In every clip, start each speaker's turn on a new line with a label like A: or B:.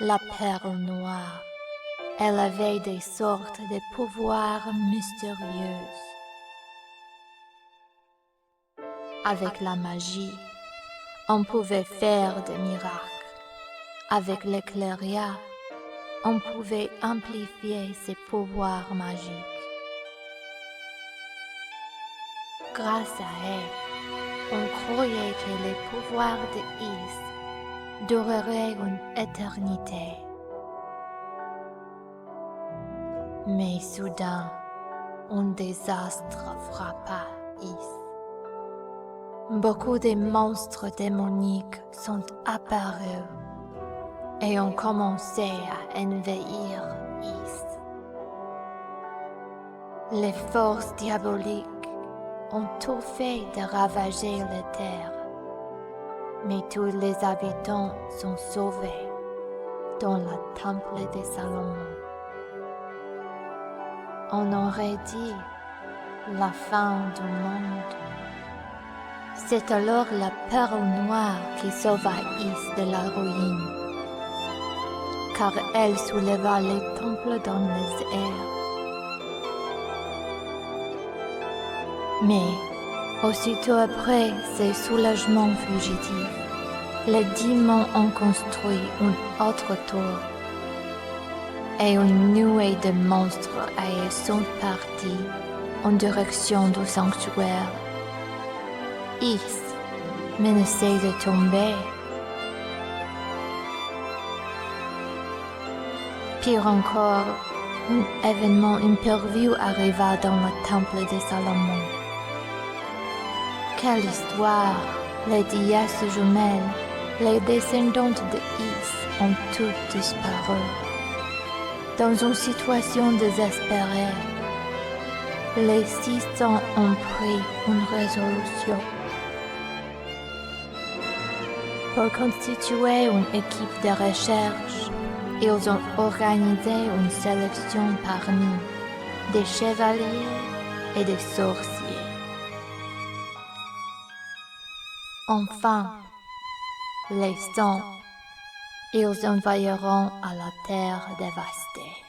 A: la perle noire. Elle avait des sortes de pouvoirs mystérieux. Avec la magie, on pouvait faire des miracles. Avec l'éclairia, on pouvait amplifier ses pouvoirs magiques. Grâce à elle, on croyait que les pouvoirs de Is dureraient une éternité. Mais soudain, un désastre frappa Is. Beaucoup de monstres démoniques sont apparus et ont commencé à envahir Is. Les forces diaboliques ont tout fait de ravager la terre, mais tous les habitants sont sauvés dans le temple de Salomon. On aurait dit la fin du monde. C'est alors la perle noire qui sauva Is de la ruine, car elle souleva les temples dans les airs. Mais, aussitôt après ces soulagements fugitifs, les démons ont construit une autre tour, et une nuée de monstres sont partis en direction du sanctuaire. Is menaçait de tomber. Pire encore, un événement imprévu arriva dans le temple de Salomon. Quelle histoire! Les déesses jumelles, les descendantes de Is, ont toutes disparu. Dans une situation désespérée, les 600 ont pris une résolution. Pour constituer une équipe de recherche, ils ont organisé une sélection parmi des chevaliers et des sorciers. Enfin, les 100, ils envahiront à la terre dévastée.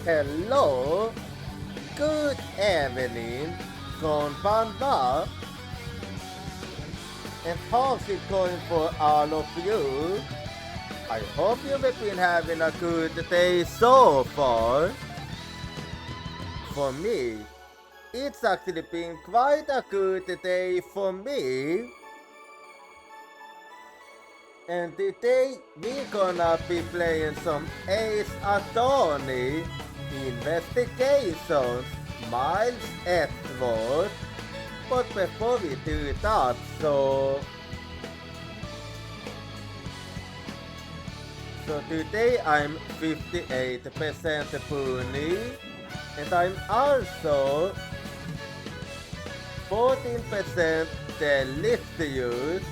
B: Hello, good evening, konbanwa, and how's it going for all of you? I hope you've been having a good day so far. For me, it's actually been quite a good day for me. And today we're gonna be playing some Ace Attorney Investigations Miles Edgeworth. But before we do that, so today I'm 58% Puni, and I'm also 14% delicious.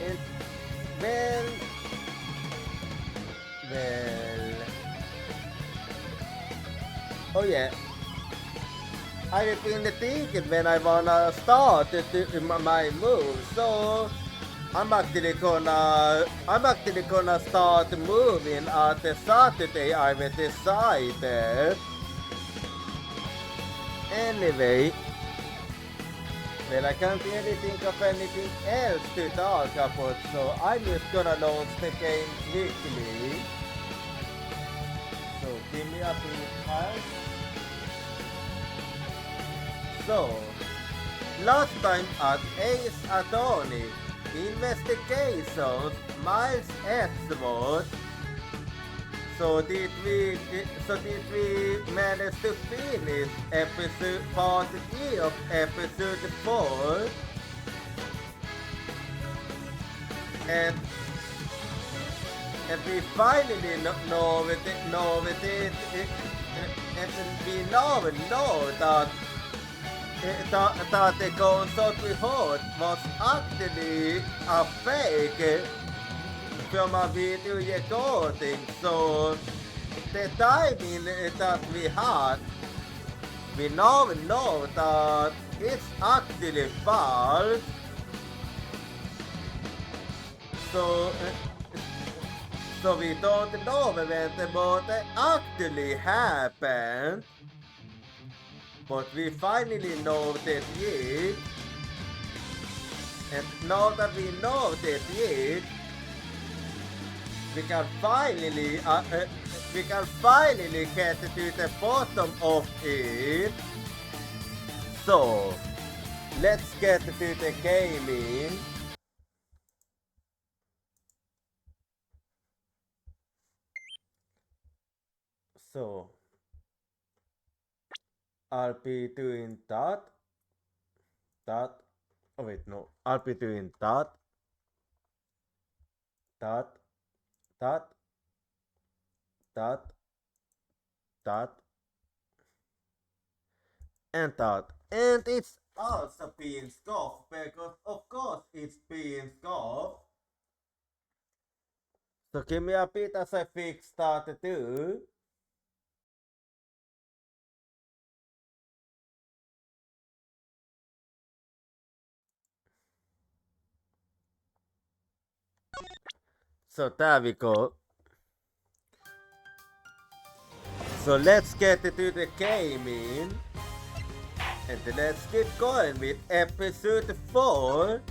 B: And well, oh yeah, I've been thinking when I wanna start my move, so I'm actually gonna start moving at the Saturday I've decided. Anyway, well, I can't really think of anything else to talk about, so I'm just gonna launch the game quickly. So give me a bit time. So, last time at Ace Attorney Investigations Miles Edgeworth, so did we manage to finish part E of episode 4? And we finally know that the consult we heard was actually a fake from a video recording. So the timing that we had, we now know that it's actually false. So we don't know when what actually happened. But we finally know that it. And now that we know that it, we can finally get to the bottom of it. So let's get to the gaming. So I'll be doing that. Oh wait, no. I'll be doing that. And that. And it's also being scoffed because of course it's being scoffed. So give me a bit as I fix that too. So there we go. So let's get to the gaming. And let's get going with episode 4.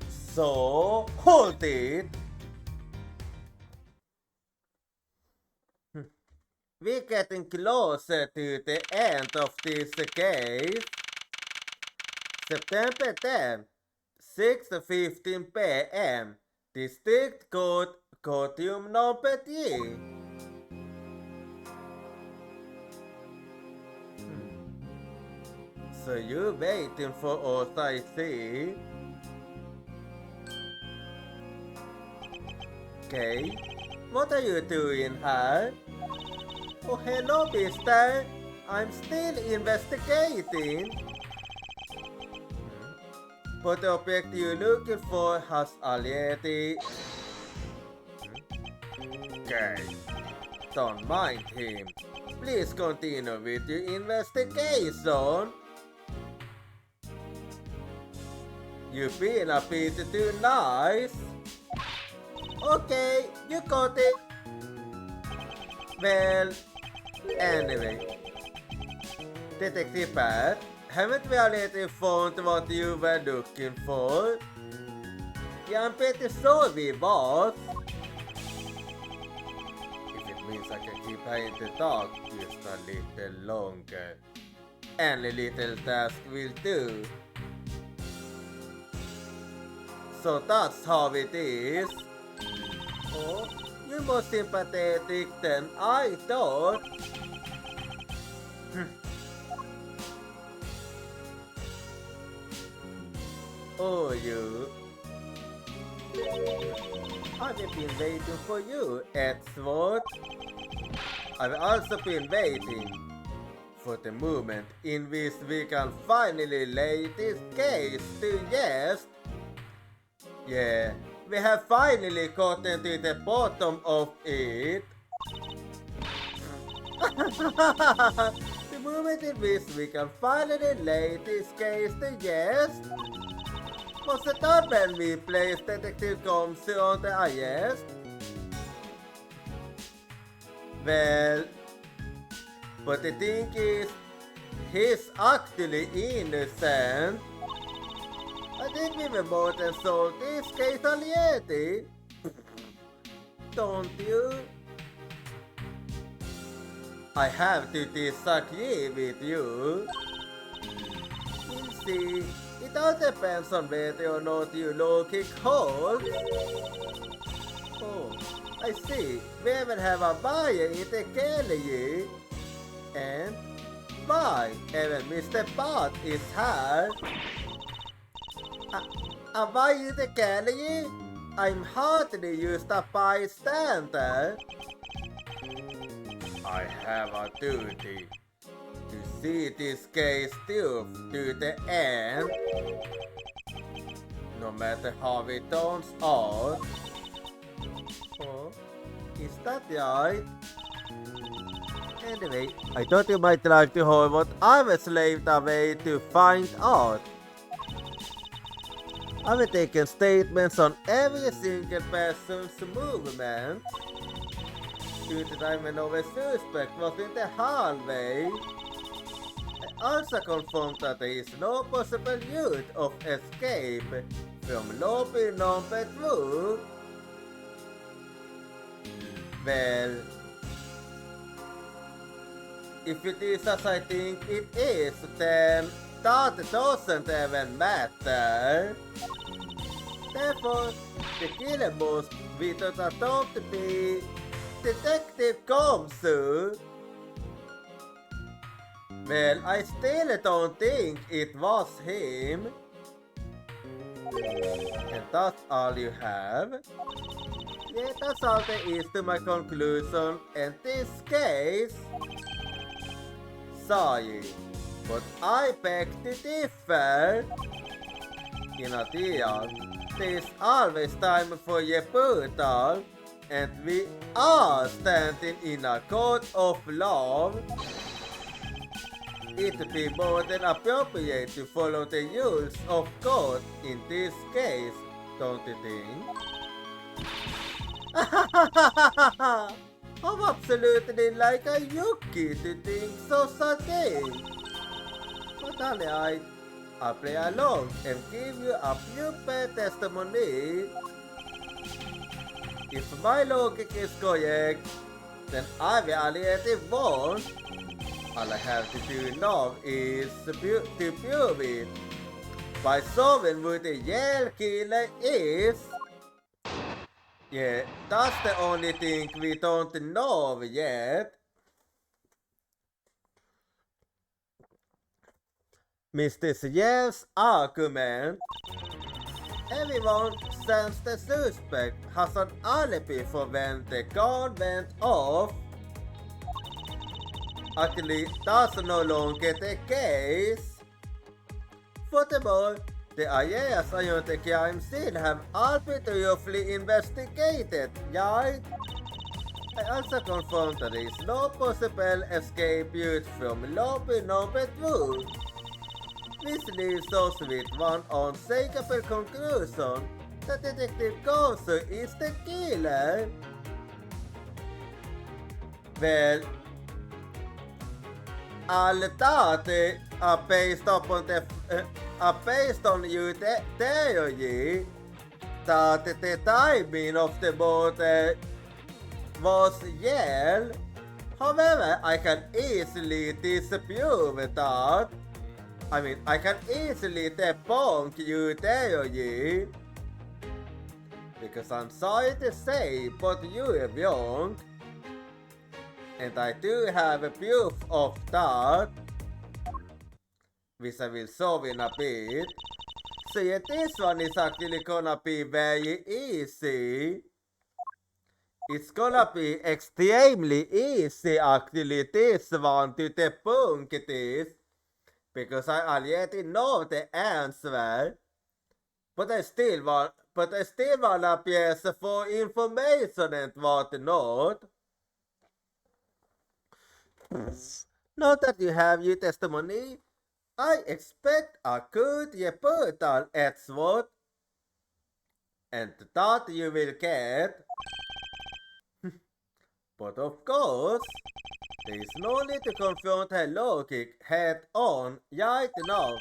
B: So hold it. We're getting closer to the end of this case. September 10th, 6:15 p.m. District Code Courtroom number 3. So you're waiting for us, I see. Okay, what are you doing here? Oh, hello, mister. I'm still investigating. But the object you're looking for has already... Okay, don't mind him. Please continue with your investigation. You've been a bit too nice. Okay, you got it. Well, anyway. Detective Pat, haven't we already found what you were looking for? Yeah, I'm pretty sure we both. If it means I can keep hiding the dog just a little longer. Any little task will do. So that's how it is. Oh, you're more sympathetic than I thought. Oh, you. I've been waiting for you, Edward. I've also been waiting for the moment in which we can finally lay this case to rest. Yeah, we have finally gotten to the bottom of it. The moment in which we can finally lay this case to rest was the time when we placed Detective Comsey on the arrest. Well, but the thing is, he's actually innocent. I think we were more than solved this case already. Don't you? I have to disagree with you. You see, it all depends on whether or not you low-kick holes. Oh, I see. We even have a buyer in the gallery. And why? Even Mr. Bot is here. Am I in the gallery? I'm hardly used a bystander. I have a duty to see this case through to the end, no matter how it turns out. Oh, is that right? Anyway, I thought you might like to hear what I was slaved away to find out. I've taken statements on every single person's movement. To the time when our suspect was in the hallway. I also confirmed that there is no possible route of escape from lobby number 2. Well, if it is as I think it is, then that doesn't even matter. Therefore, the killer must be thought to be Detective Comsey. Well, I still don't think it was him. And that's all you have? Yeah, that's all there is to my conclusion in this case. Sorry, but I beg to differ. In addition, there's always time for rebuttal, and we are standing in a court of law. It would be more than appropriate to follow the rules of court in this case, don't you think? I'm absolutely like a Yuki to think such a thing. But alright, I'll play along and give you a few bad testimony. If my logic is correct, then I will already won. All I have to do now is to prove it by solving who the real killer is. Yeah, that's the only thing we don't know yet. Mr. Yale's argument. Everyone since the suspect has an alibi for when the gun went off. Actually, that's no longer the case. Furthermore, the areas around the crime scene have all been roughly investigated, right? I also confirmed that there is no possible escape route from lobby number 2. This leaves us with one unshakable conclusion that Detective Comsey is the killer. Well, all that are based on your theory that the timing of the boat was yell. However, I can easily disprove that. I can easily debunk your theory. Because I'm sorry to say, but you are wrong. And I do have a proof of that, which I will show in a bit. So yeah, this one is actually gonna be very easy. It's gonna be extremely easy actually, this one, to debunk this. Because I already know the answer. But I still wanna press for information and whatnot. Now that you have your testimony, I expect a good rebuttal at SWOT, and that you will get. But of course, there is no need to confront her logic head on right now.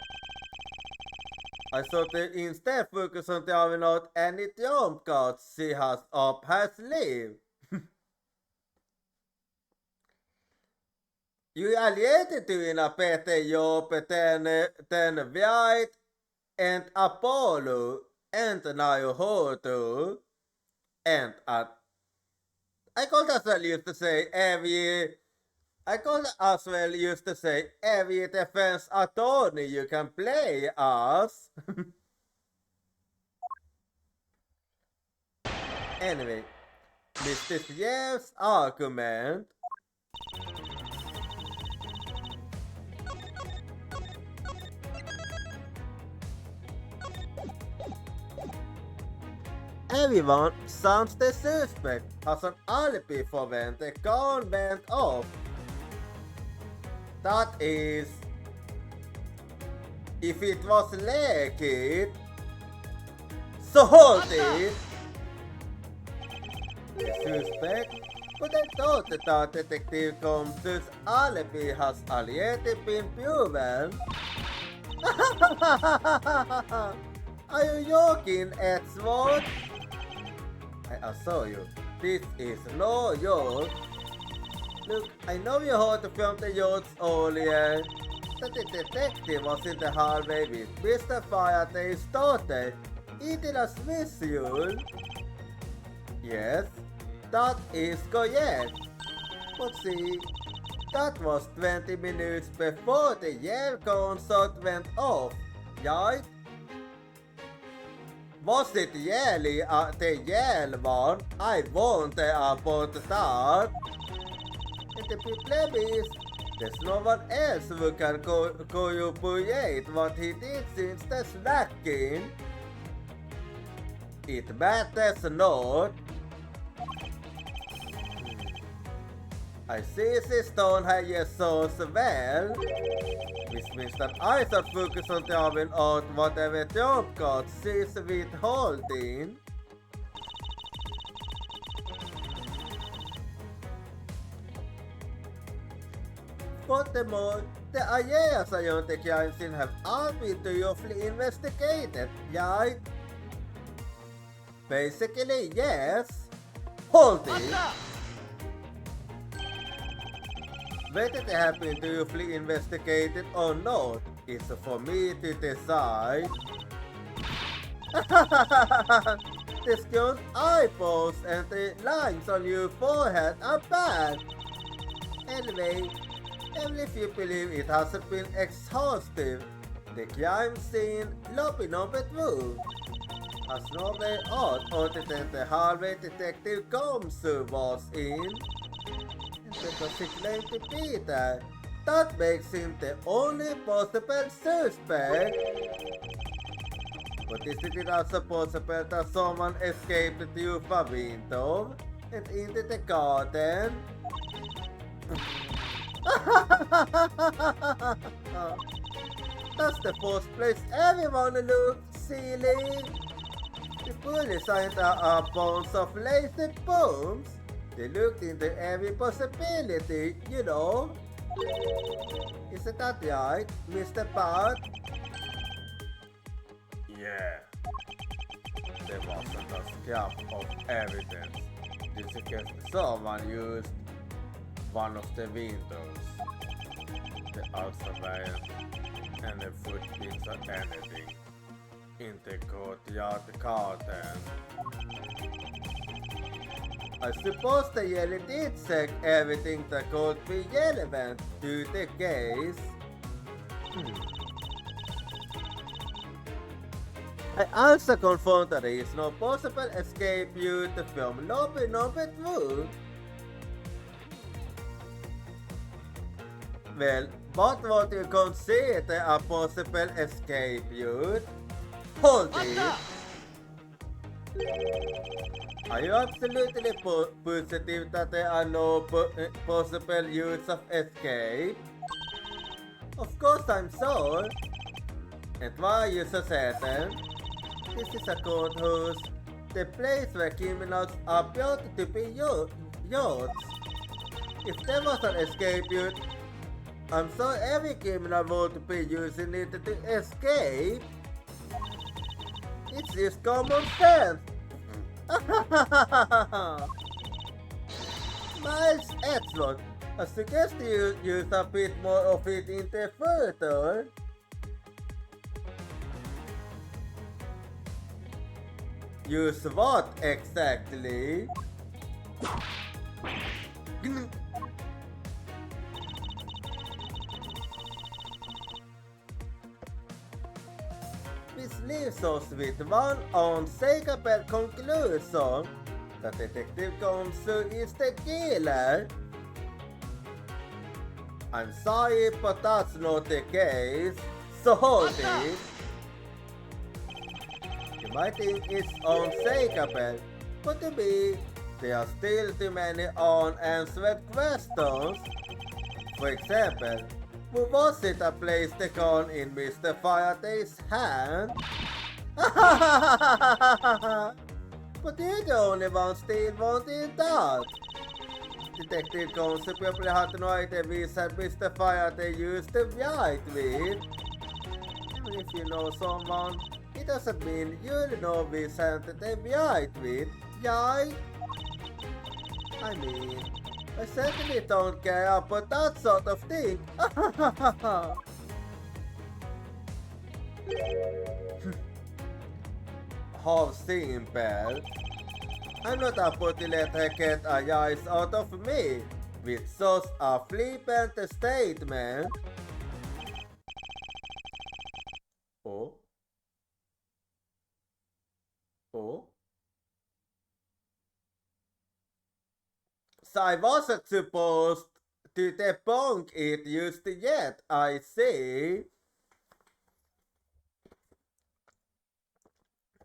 B: I thought to instead focus on throwing out any trump cards she has up her sleeve. You already doing a better job than White and Apollo and Naruhodo and I could as well used to say every defense attorney you can play as. Anyway, Mr. Jeff's argument. Everyone sounds the suspect has an alibi for when the gun went off. That is, if it was naked, so hold it. The suspect, but I thought that Detective Combs' alibi has already been proven. Are you joking, Edward? I assure you, this is no joke. Look, I know you heard from the yachts earlier that the detective was in the hallway with Mr. Faraday's daughter eating a Swiss roll. Yes, that is correct. But see, that was 20 minutes before the Yale concert went off, right? Was it really the Yale one? I wonder about that. And the problem is, there's no one else who can corroborate what he did since the snacking. It matters not. I see this stone has your source well, which means that I should focus on throwing out whatever trump card she's withholding. Furthermore, the areas around the crime scene have all been thoroughly investigated, right? Basically, yes. Hold it! Whether they have been thoroughly investigated or not is for me to decide. The skilled eyeballs and the lines on your forehead are bad. Anyway, even if you believe it hasn't been exhaustive, the crime scene lobby number 2 has no way out other than the hallway Detective Gomsu was in. Because he claimed to be there, that makes him the only possible suspect. But isn't it also possible that someone escaped through a window and into the garden? That's the first place everyone looked silly. The police aren't a bunch of lazy bums. They looked into every possibility, you know. Isn't that right, Mr. Pot? Yeah. There wasn't a scrap of evidence. This suggests someone used one of the windows. The also weren't any footprints or anything in the courtyard garden. I suppose they really did check everything that could be relevant to the case. I also confirmed that there is no possible escape route from lobby number 2. Well, what would you consider a possible escape route? Hold it! Are you absolutely positive that there are no possible routes of escape? Of course I'm sure. And why are you so certain? This is a courthouse, the place where criminals are built to be yachts. If there was an escape route, I'm sure every criminal would be using it to escape. It's just common sense. Miles Edgeworth, I suggest you use a bit more of it in the future. Use what exactly? This leaves us with one unshakable conclusion. The Detective Council is the killer. I'm sorry, but that's not the case. So hold it. You might think it's unshakable, but to me, there are still too many unanswered questions. For example, who was it that placed the gun in Mr. Faraday's hand? But you're the only one still wanting that. Detective Council probably had no idea we said Mr. Faraday used the right with. Even if you know someone, it doesn't mean you'll know we sent the right with, right? I mean, I certainly don't care about that sort of thing. How simple. I'm not about to let her get a rise out of me with such a flippant statement. Oh? Oh? So I wasn't supposed to debunk it just yet, I see.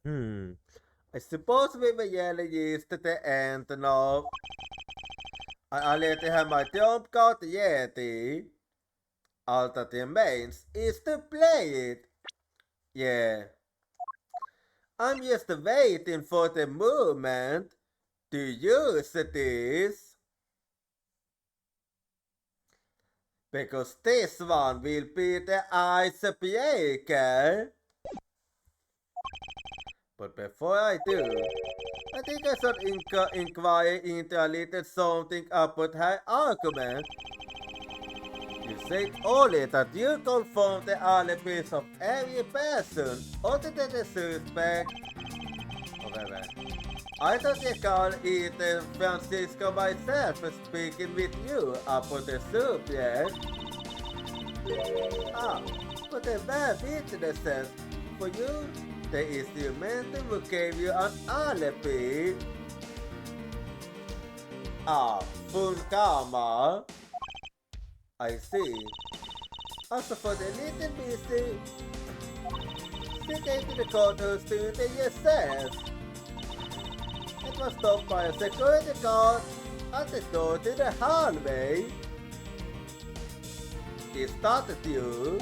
B: I suppose we were really used to the end now. I already have my jump card yeti. All that remains is to play it. Yeah. I'm just waiting for the moment to use this. Because this one will be the icebreaker. But before I do, I think I should inquire into a little something about her argument. You said only that you confirmed the alibis of every person other than the suspect. However, I don't recall either Francisco myself speaking with you about the subject. But the bad witnesses for you. The instrument who gave you an alibi. Full karma. I see. As for the little busy, she came to the courthouse to the yourself. It was stopped by a security guard at the door to the hallway. He started you.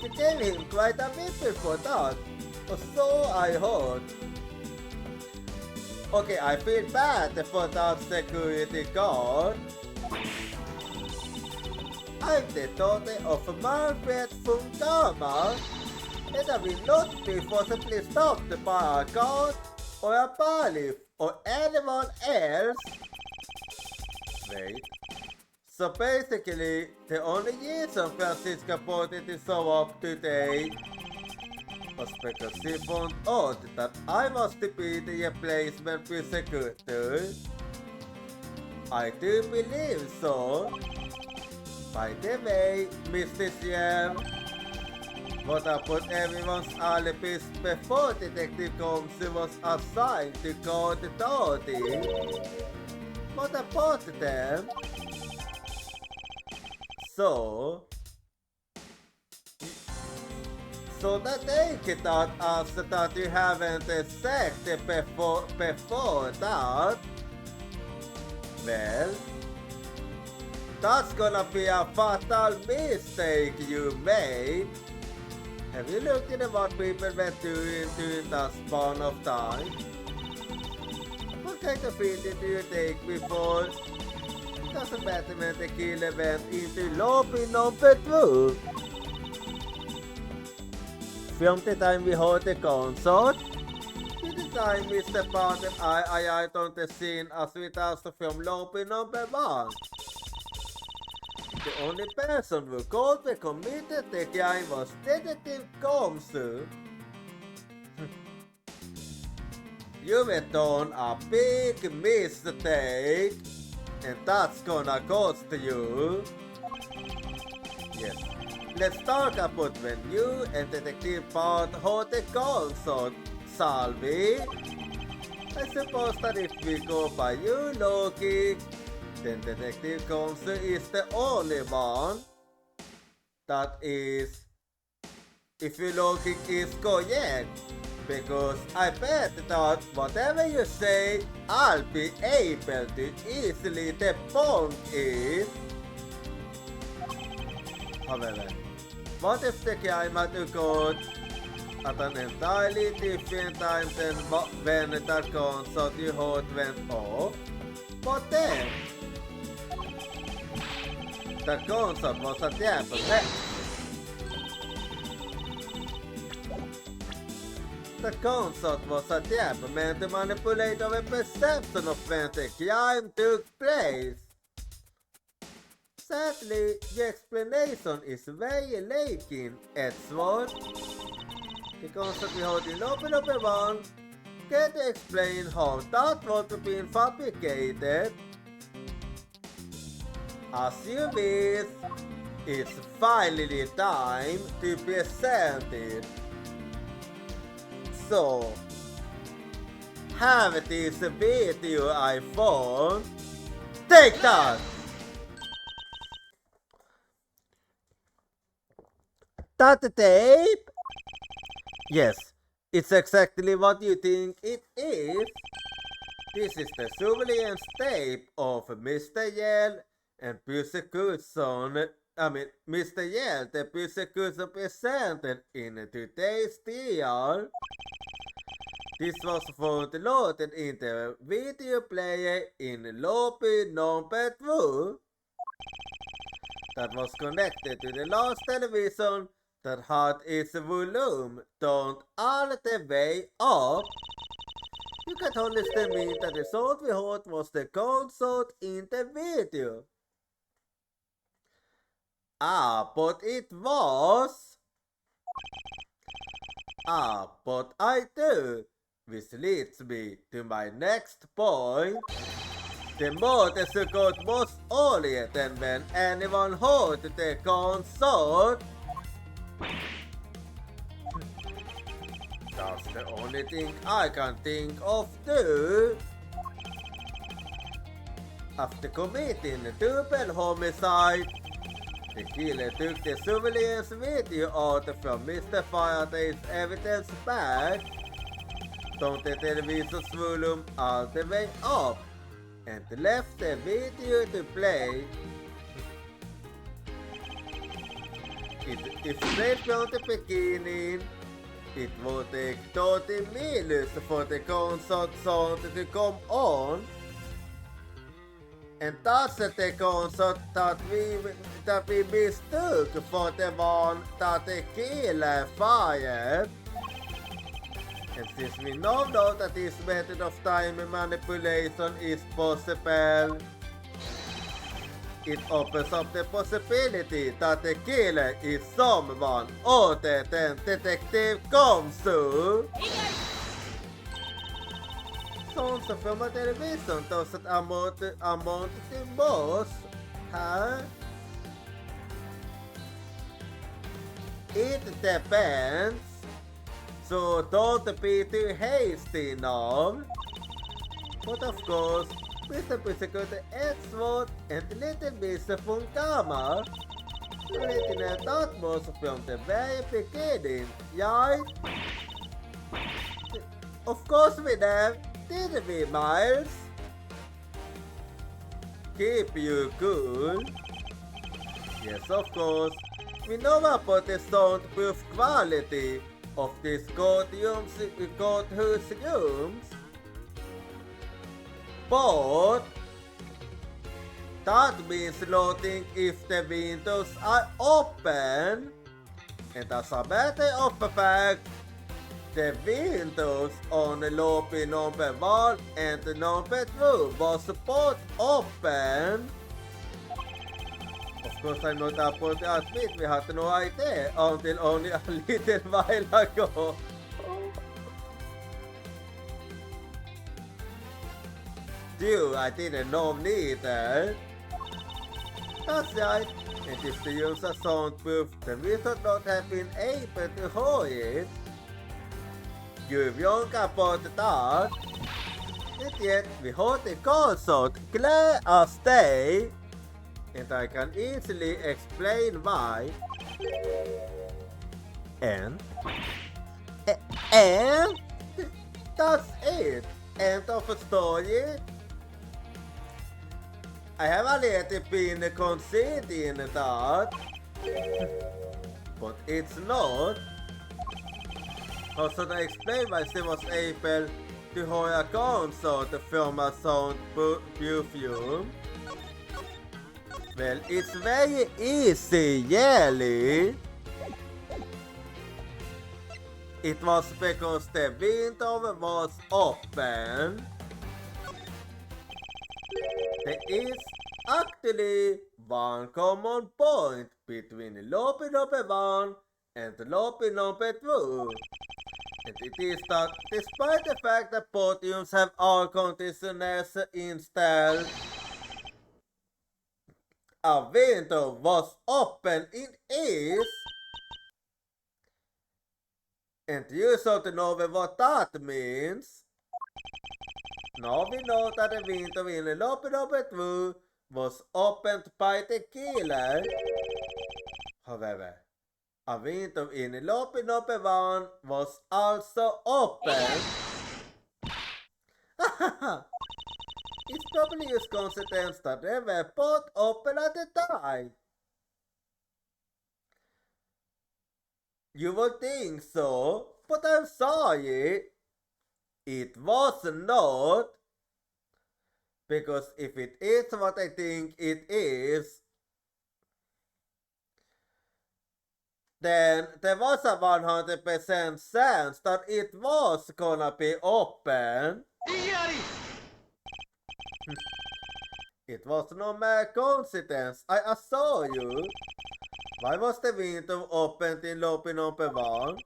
B: She gave him quite a whipping for that. Or so I heard. Okay, I feel bad for that security guard. I'm the daughter of Margaret from Dharma, and I will not be forcibly stopped by a guard or a bailiff or anyone else. Wait. So basically, the only reason Francisca wanted to show up today was because she found out that I was to be the replacement prosecutor. I do believe so. By the way, Mr. Siem, what about everyone's alibis before Detective Holmes was assigned to guard the authority? What about them? So that they cannot answer that you haven't checked before that? Well, that's gonna be a fatal mistake you made. Have you looked into what people went through during that span of time? What kind of building do you take before the Batman the killer went into lobby number 2? From the time we hold the concert, to the time Mr. Bond and I arrived on the scene as we passed from lobby number 1. The only person who called and committed the crime was Detective Holmes. You have done a big mistake, and that's gonna cost you. Yes. Let's talk about when you and Detective Bond hold the concert, shall we? I suppose that if we go by you, Loki, then Detective Holmes is the only one. That is, if your logic is correct. Because I bet that whatever you say, I'll be able to easily debunk it. However, what if the crime had occurred at an entirely different time than when that concert you heard went off? What then? The concert was at the Apple. The concert was a trap meant to manipulate our perception of when the crime took place. Sadly, the explanation is very lacking, Edgeworth. The concert we hold in lobby number 1 can you explain how that would have been fabricated? As you wish, it's finally time to present it. So, have this video I found. Take that! That the tape? Yes, it's exactly what you think it is. This is the surveillance tape of Mr. Yell and prosecution. Mr. Yell, the prosecution presented in today's trial. This was found loaded in the video player in lobby number 2 that was connected to the last television that had its volume turned all the way up. You can understand me that the sound we heard was the concert in the video. But it was. But I do. Which leads me to my next point. The motor occurred much earlier than when anyone heard the concert. That's the only thing I can think of too. After committing a double homicide, the killer took the surveillance video out from Mr. Faraday's evidence bag, turned the television's volume all the way up, and left the video to play. It's straight from the beginning. It will take 30 minutes for the concert sound to come on. And that's the concert that we mistook for the one that the killer fired. And since we now know that this method of time manipulation is possible, it opens up the possibility that the killer is someone other than Detective Komsu. Sounds from television doesn't amount to most, huh? It depends. So don't be too hasty now. But of course, Mr. Psychotic X-Sword and Little Miss Funkama written at utmost from the very beginning, right? Of course we have, didn't we, Miles? Keep you cool. Yes, of course, we know about the soundproof quality of these courtrooms, but that means loading if the windows are open, and as a matter of fact, the windows on lobby number 1 and number 2 was both open. Of course, I'm not able to admit we had no idea until only a little while ago. Dude, I didn't know neither. That's right, and if the user soundproof, then we should not have been able to hear it. You're wrong about that. And yet, we heard the concert clear as day. And I can easily explain why. And that's it. End of the story. I have a little been conceding that, but it's not. How should I explain why she was able to hear a concert from a soundproof room? Well, it's very easy, really. It was because the window was open. There is actually one common point between lobby number 1 and lobby number 2. And it is that despite the fact that both rooms have air conditioners installed, a window was open in east. And you should know what that means. Now we know that the window in lobby number 2 was opened by the killer. However, a window in lobby number 1 was also open. It's probably a coincidence that they were both open at the time. You would think so, but I'm sorry. It was not. Because if it is what I think it is, then there was a 100% chance that it was gonna be open. It was no mere coincidence, I assure you. Why was the window opened in lobby number 1?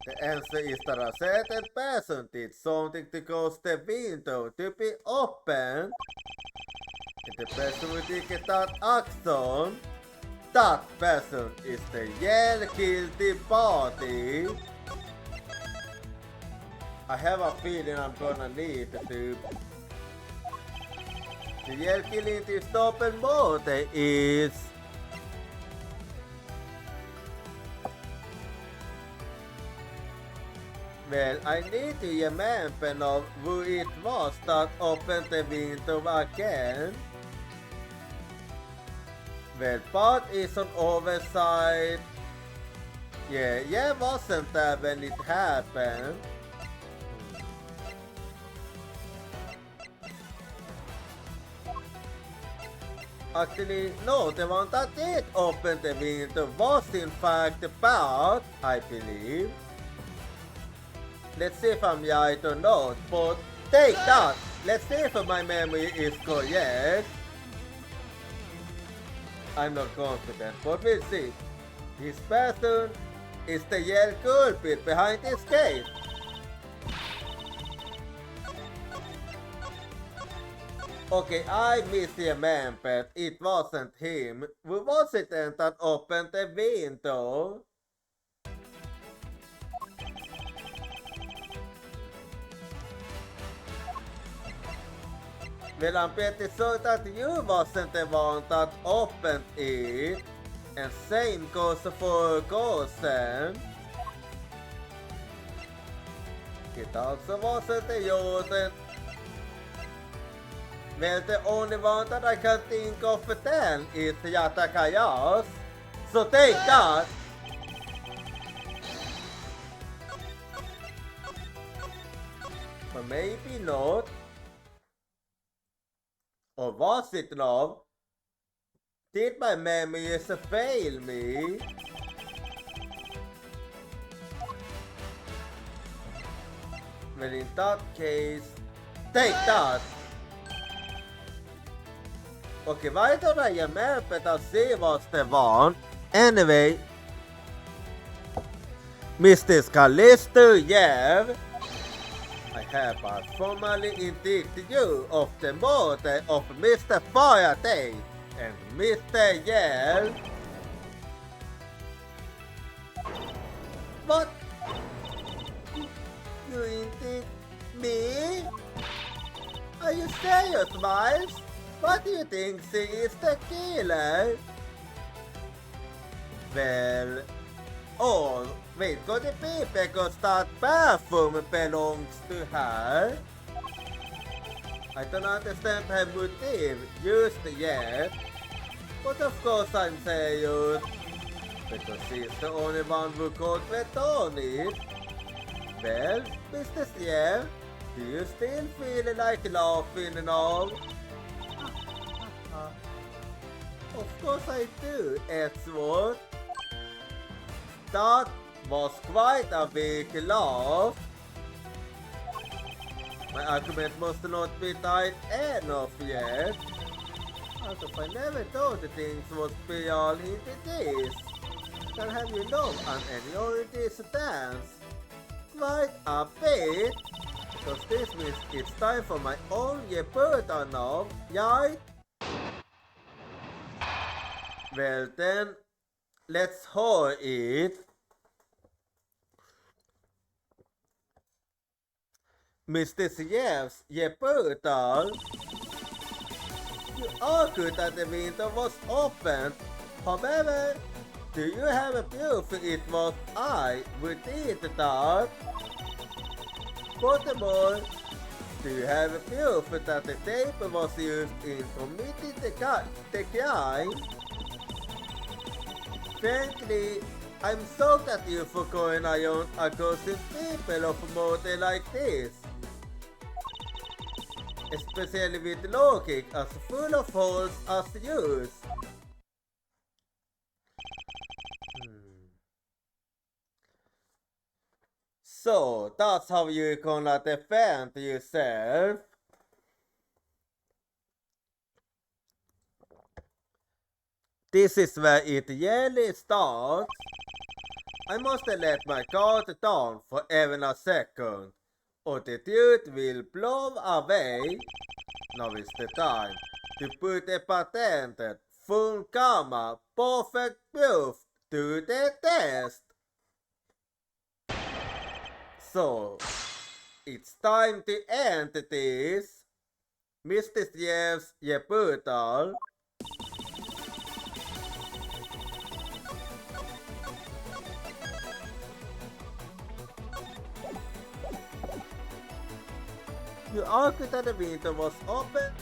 B: The answer is that a certain person did something to cause the window to be opened. And the person who did that action, that person is the real guilty party. I have a feeling I'm gonna need to. The real killing to stop and murder is. Well, I need to remember now who it was that opened the window again. Well, part is on oversight. Yeah, wasn't there when it happened. Actually, no, the one that did open the window was in fact the bat, I believe. Let's see if I'm right or not, but take that! Let's see if my memory is correct. I'm not confident, but we'll see. This person is the yellow culprit behind this case. Okay, I misremembered. It wasn't him. Who was it then that opened the window? Well, I'm pretty sure that you wasn't the one that opened it. And same goes for Ghosten. It also wasn't the Jordan. Well, the only one that I can think of then is Yatakayas. So take that! But maybe not. Or was it not? Did my memories fail me? Well, in that case, take that! Okay, why don't I remember that she was the one? Anyway, Mr. Callisto, yeah. I have formally indicted you of the murder of Mr. Faraday and Mr. Yell. What? You indict me? Are you serious, Miles? What do you think she is the killer? Well... Oh, wait, could it be because that bathroom belongs to her? I don't understand her motive used yet. But of course I'm serious. Because she's the only one who could return it. Well, Mr. Sierra, do you still feel like laughing and all? Of course I do, Edgeworth. That was quite a big laugh. My argument must not be tied enough yet. As if I never thought the things would be all into this. Then have you known an annuity dance? Quite a bit. Because this means it's time for my own Yeputa now, right? Well then, let's hold it. Mr. Siev's Yeputa. You argued that the window was open. However, do you have a proof it was I who did that? Furthermore, do you have a proof that the tape was used in committing the crime? Frankly, I'm shocked at you for going around accusing people of murder like this. Especially with logic as full of holes as yours. So, that's how you're gonna defend yourself. This is where it really starts. I must let my guard down for even a second, or the dude will blow away. Now is the time to put a patented, full gamma, perfect proof to the test. So, it's time to end this. Mr. Jeff's Yeputal. You argued that the window was open.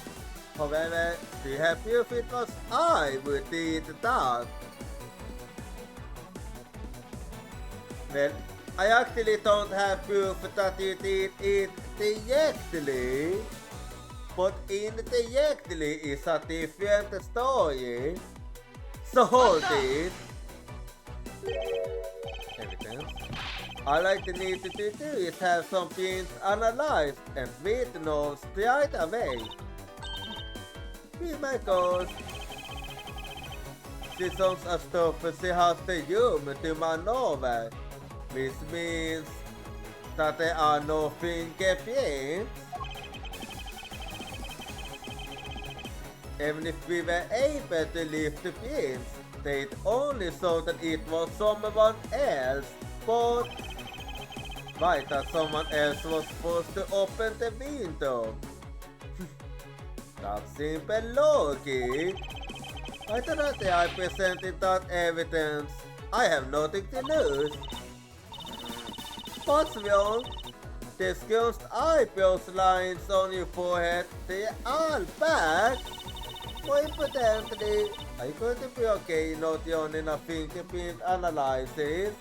B: However, do you have proof it was I who did that? Well, I actually don't have proof that you did it directly, but indirectly is a different story. So hold it. Evidence. All I need to do is have some pins analyzed and read the notes straight away. Be my ghost. She sounds as though she has the room to maneuver, which means that there are no fingerprints. Even if we were able to lift the prints, they'd only show that it was someone else, but why that someone else was supposed to open the window? That's simple logic. I thought that I presented that evidence. I have nothing to lose. What's wrong? These ghost eyebrows lines on your forehead, they are back. More importantly, are you going to be okay not running a fingerprint analysis?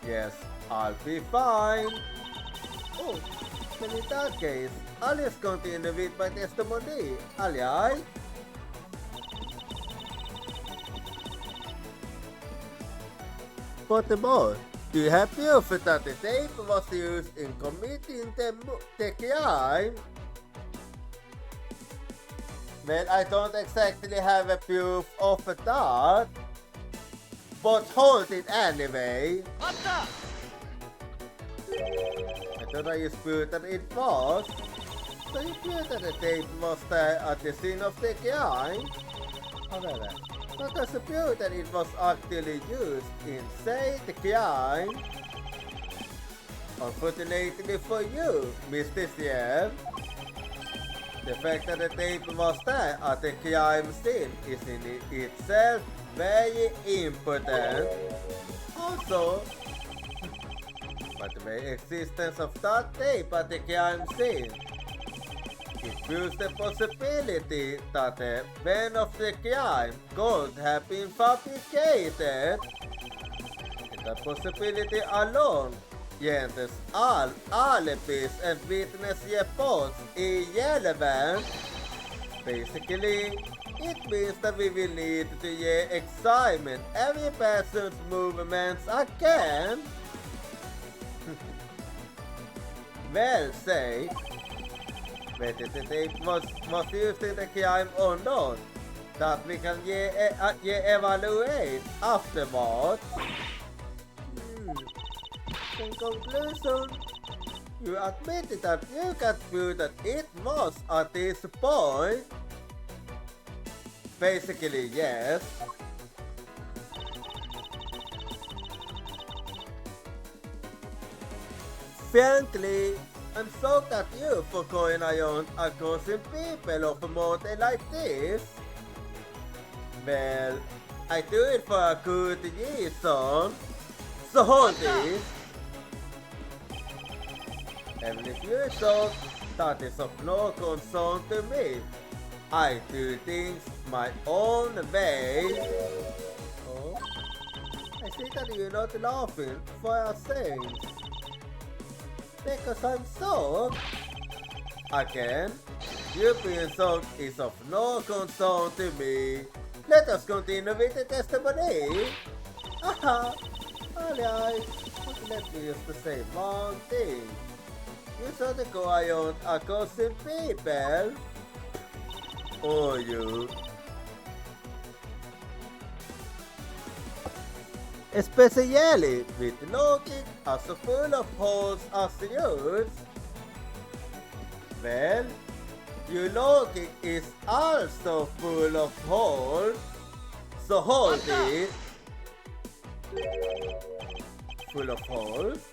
B: Yes, I'll be fine. Oh, then in that case, I'll just continue with my testimony, alright? Furthermore, do you have proof that the tape was used in committing the crime? Well, I don't exactly have a proof of that, but hold it anyway. I thought I just proved that it was. So you proved that the tape was there at the scene of the crime? However, that doesn't prove that it was actually used in, say, the crime. Unfortunately for you, Mr. Sierra, the fact that the tape was there at the crime scene is in itself very important. Also, by the very existence of that tape at the crime scene, it proves the possibility that the man of the crime could have been fabricated. And that possibility alone renders all alibis and witness reports irrelevant. Basically, it means that we will need to re-examine every person's movements again. Well, say, whether the tape was used in the crime or not, that we can evaluate afterwards. In conclusion, you admitted that you can prove that it was at this point. Basically, yes. Frankly, I'm shocked at you for going around accusing people of a murder like this. Well, I do it for a good reason. So hold it. Even if you thought that is of no concern to me, I do things my own way. Oh, I see that you're not laughing for a change. Because I'm shocked. Again, you being shocked is of no concern to me. Let us continue with the testimony. Haha, alright, but let me just say one thing. You saw the go around accusing people. Or you. Especially with logic as full of holes as yours. Well, your logic is also full of holes. So hold it. Full of holes?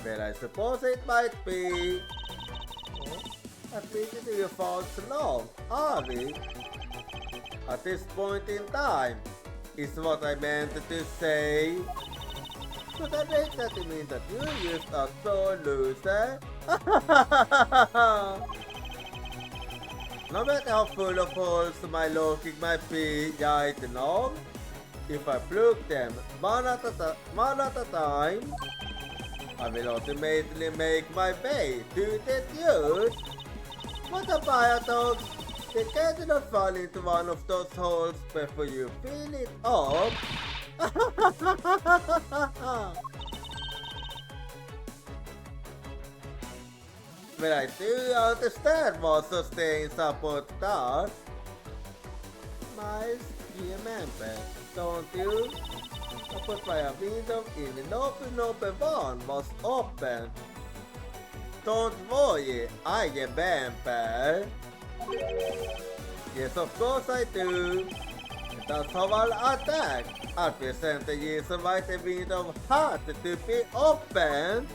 B: Well, I suppose it might be. At least you found long, are we? At this point in time, is what I meant to say. But I make that mean that you used a sore loser? No matter how full of holes my logic might be right now, If I plug them one at a time, I will ultimately make my way to the dude. What a paradox! They cannot fall into one of those holes before you fill it up. But I do understand what sustains support does. Miles, you remember, don't you? I put my window in the number one was open. Don't worry, I remember. Yes, of course I do. That's how I'll attack. I'll present the reason why the window had to be open.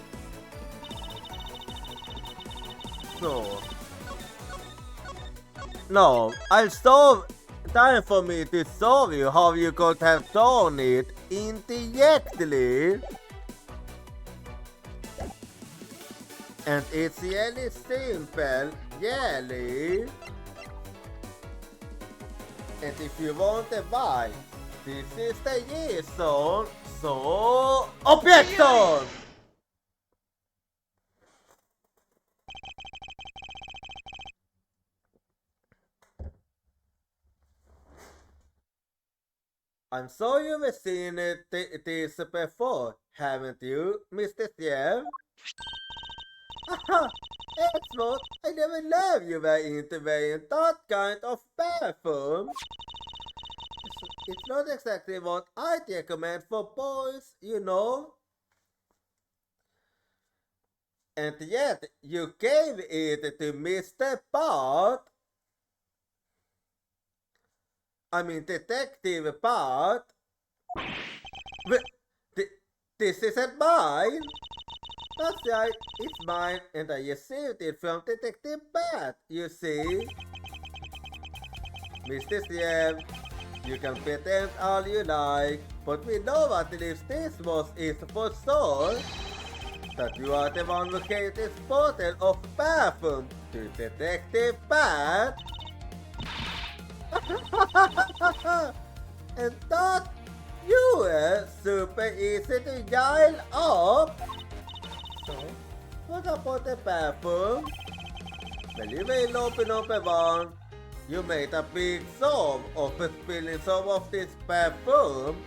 B: No, I'll solve. Time for me to show you how you could have done it indirectly. And it's really simple, really. And if you want a why, this is the reason. So, objection! I'm sure you've seen this before, haven't you, Mr. Chef? Aha! Expert, I never knew you were into wearing that kind of perfume. It's not exactly what I'd recommend for boys, you know. And yet, you gave it to Mr. Bart. I mean, Detective Bart. This isn't mine. That's right, it's mine, and I received it from Detective Bat, you see. Mr. Chef, you can pretend all you like, but we know at least this was is for sure. That you are the one who gave this bottle of perfume to Detective Bat. And that you were super easy to dial up. So, what about the perfume? Well, you will open up one. You made a big sum of spilling some of this perfume.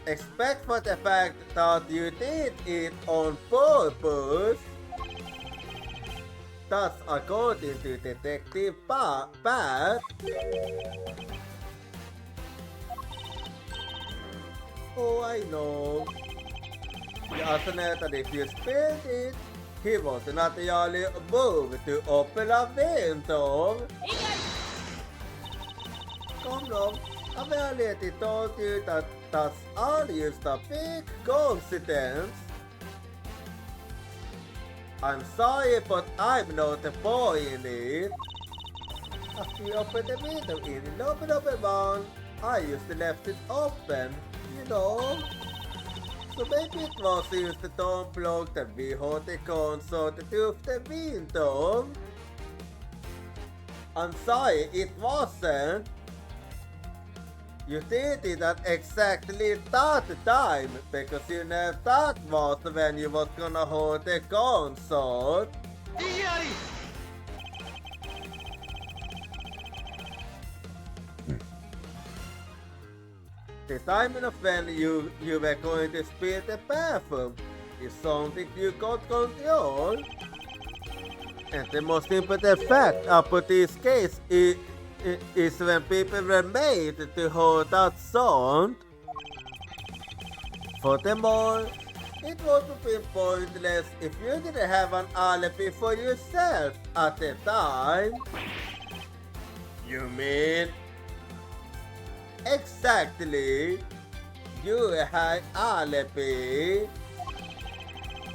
B: Except for the fact that you did it on purpose. That's according to Detective Bat. Oh, I know. The astronaut, if you spilled it, he was not the only move to open a window. Come on, I've already told you that that's all just a big coincidence. I'm sorry, but I'm not a boy in it. After you open the window in the number one, I just left it open, you know. So maybe it was used to unplug the VHS console to the window. I'm sorry, it wasn't. You did it at exactly that time because you knew that was when you was gonna hold the console. The timing of when you were going to spill the perfume is something you got control. And the most important fact about this case is when people were made to hold that sound. Furthermore, it would have been pointless if you didn't have an alibi for yourself at the time. You mean? Exactly. You had alibi.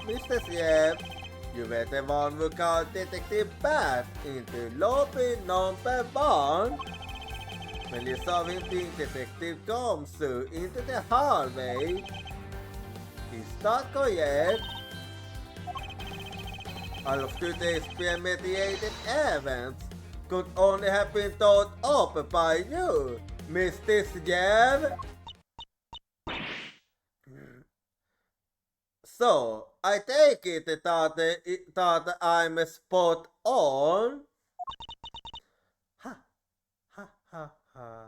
B: Mr. Chef, you were the one who called Detective Bat into lobby number 1 when you saw him being Detective Gomsu into the hallway. Is that correct? All of today's premeditated events could only have been thought up by you Miss this jam? So, I take it that I'm spot on. Ha, ha, ha, ha.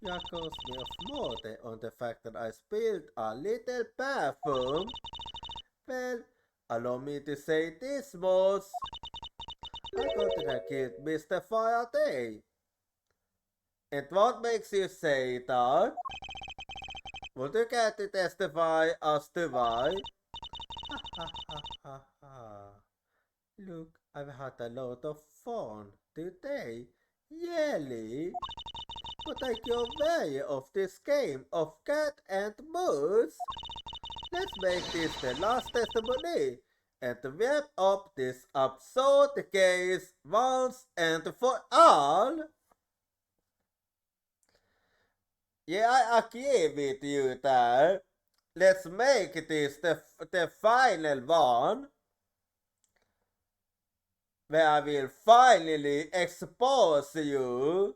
B: You accuse me of murder on the fact that I spilled a little perfume. Well, allow me to say this much. I couldn't have killed Mr. Faraday. And what makes you say that? Would you care to testify as to why? Ha ha ha ha ha. Look, I've had a lot of fun today. Really? But I go wary of this game of cat and mouse. Let's make this the last testimony and wrap up this absurd case once and for all. Yeah, I agree with you there. Let's make this the final one, where I will finally expose you.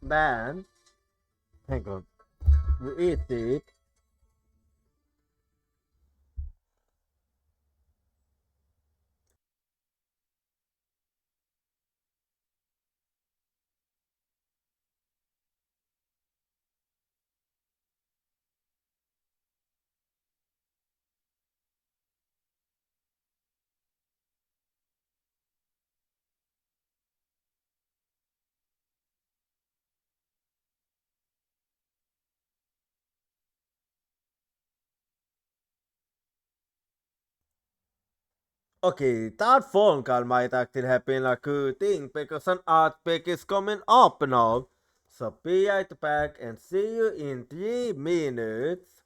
B: Man, hang on. You eat it. Okay, that phone call might actually have been a good thing because an earthquake is coming up now. So be right back and see you in 3 minutes.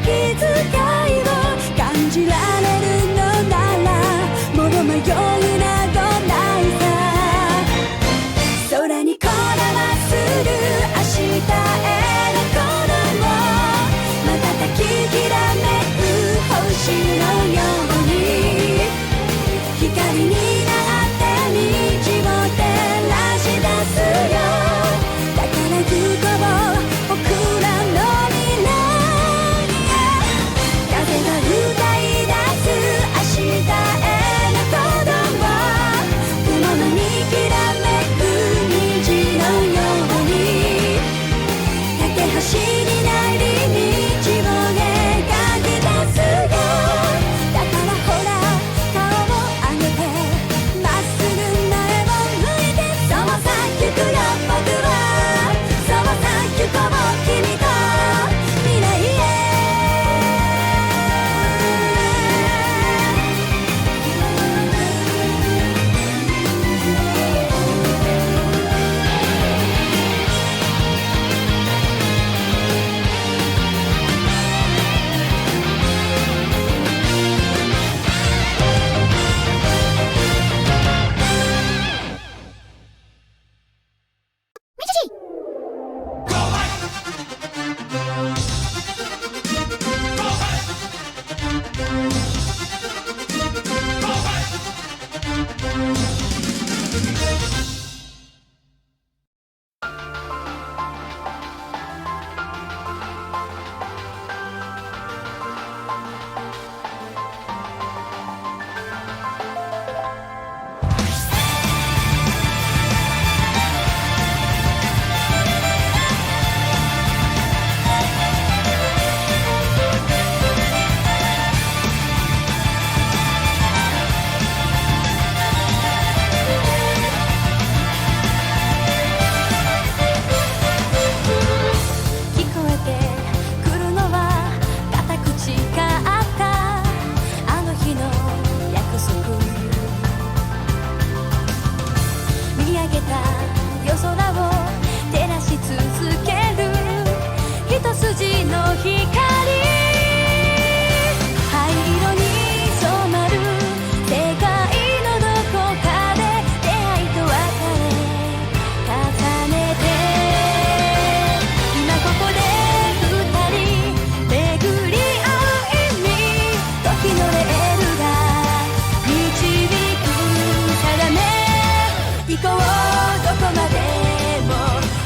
C: 気遣いを感じられるのならもう迷いなどないさ。空にこだまする明日への鼓動も瞬ききらめく星のように光になって道を照らし出すよ。宝塚を僕らの未来へ風が歌い出す明日への鼓動を雲のにきらめく虹のように架け橋になり道を描き出すよ。だからほら顔を上げてまっすぐ前を向いてそうさ行くよ僕はそうさ行こう君と未来へ。聞こえてくるのは固く誓ったあの日の約束。見上げた夜空を照らし続ける一筋の光。灰色に染まる世界のどこかで出会いと別れ重ねて今ここで二人巡り合う意味。時のレールが導く定め行こうどこまでも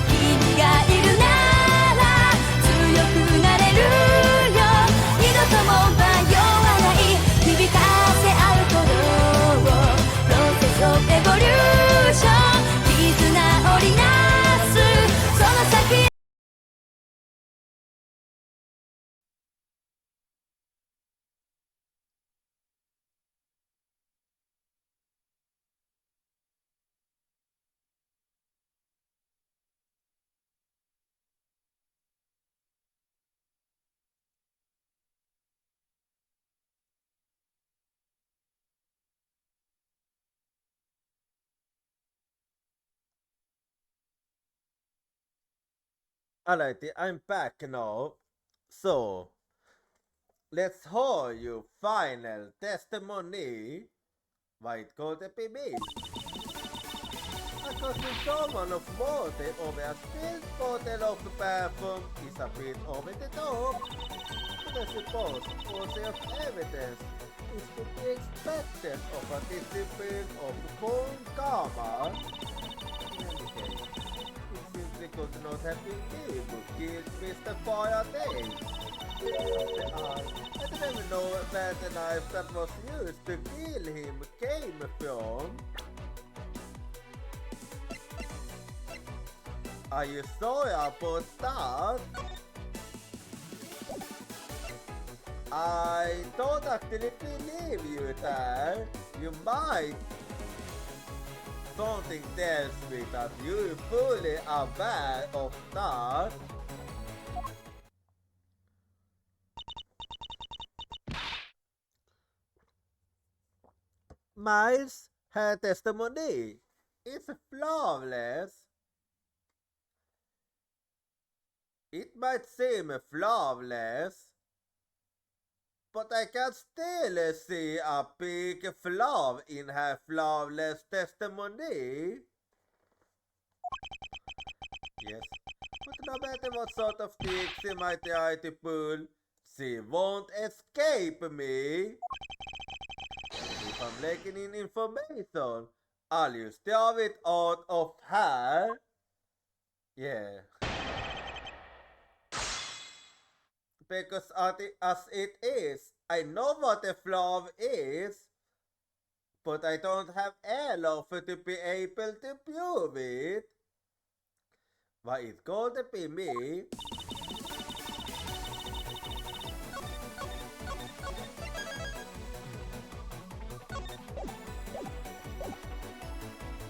C: 君がいるなら強くなれるよ。二度とも迷わない響かせ合う鼓動をプロセスオブエボリューション絆織りなすその先へ。
B: Alrighty, I'm back now. So, let's hold you final testimony. White Coat PB. Because the someone of Morte over a spilled bottle of perfume is a bit over the top. But I suppose force of evidence is to be expected of a discipline of full karma. In any case, it simply could not have been me who killed Mr. Faraday. I didn't even know where the knife that was used to kill him came from. Are you sorry about that? I don't actually believe you there. You might. Something tells me that you're fully aware of that. Miles, her testimony is flawless. It might seem flawless, but I can still see a big flaw in her flawless testimony. Yes, but no matter what sort of stick she might try to pull, she won't escape me. If I'm lacking in information, I'll use it out of her. Yeah. Because as it is, I know what a flaw is, but I don't have enough to be able to prove it. Why, it's going to be me.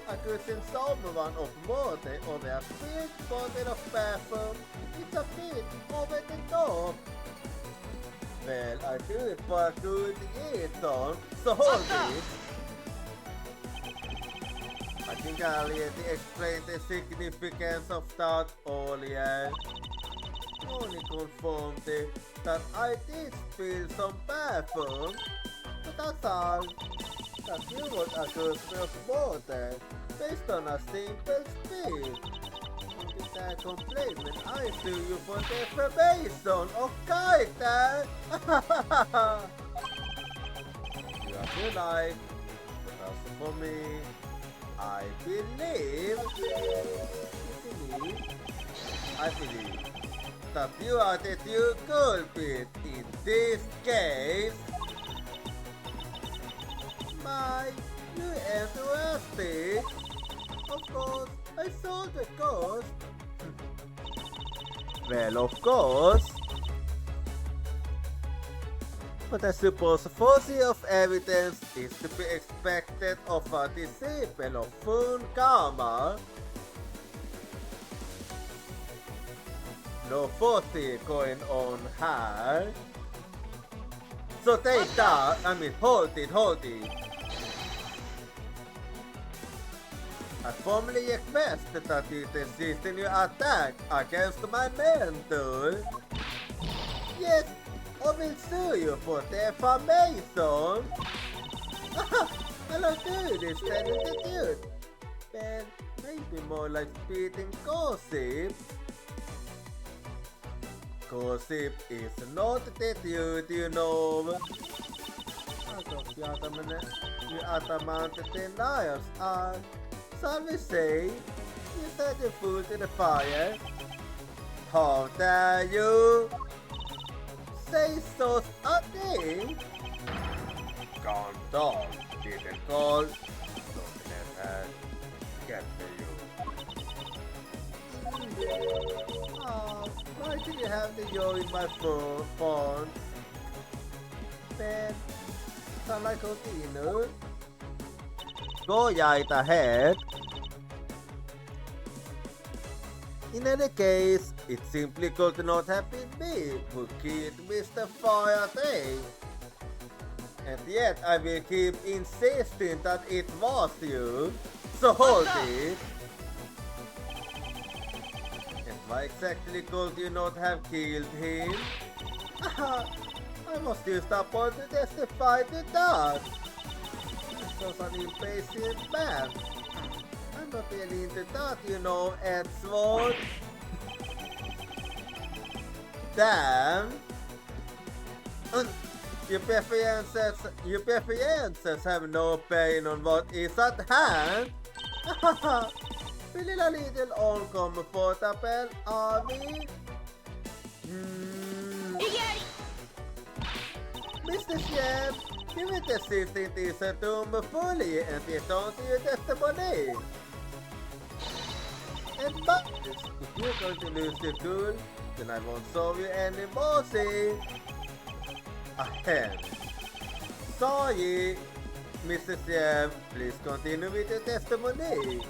B: Accusing someone of murder over a big bottle of perfume, it's a bit over the top. Well, I do it for a good reason, so hold it. I think I already explained the significance of that earlier. Only confirmed that I did spill some perfume, but that's all. That you would accuse me of murder based on a simple spill. You can complain when I sue you for defamation of character. You have your life, but as for me, I believe that you are the true culprit in this case. My, you interesting? Of course, I saw the cost. Well, of course. But I suppose force of evidence is to be expected of a disciple of full karma. No force going on here. So take that, hold it. I formally request that you desist in your attack against my mentor. Yes, I will sue you for defamation. I don't do this telling the truth. But maybe more like speaking gossip. Gossip is not the truth, you know. You adamant deniers are, shall we say, you set your foot in the fire. How dare you say such a thing? Calm down, little girl. Don't let her get to you. Oh, why do you have the yo in my phone? Ben, sound like a dinner. Go right ahead. In any case, it simply could not have been me who killed Mr. Faraday. And yet I will keep insisting that it was you. So hold it. And why exactly could you not have killed him? I must use that point to testify to that. This was an impatient man. I'm not really into that, you know, Edward. Damn. Your preferences have no bearing on what is at hand. Feeling a little uncomfortable, are we? Mr. Chef, you will desist in this room fully and return to your testimony. And but if you're going to lose your cool, then I won't show you any mercy. Ahead. Sorry, Mr. Chef, please continue with your testimony.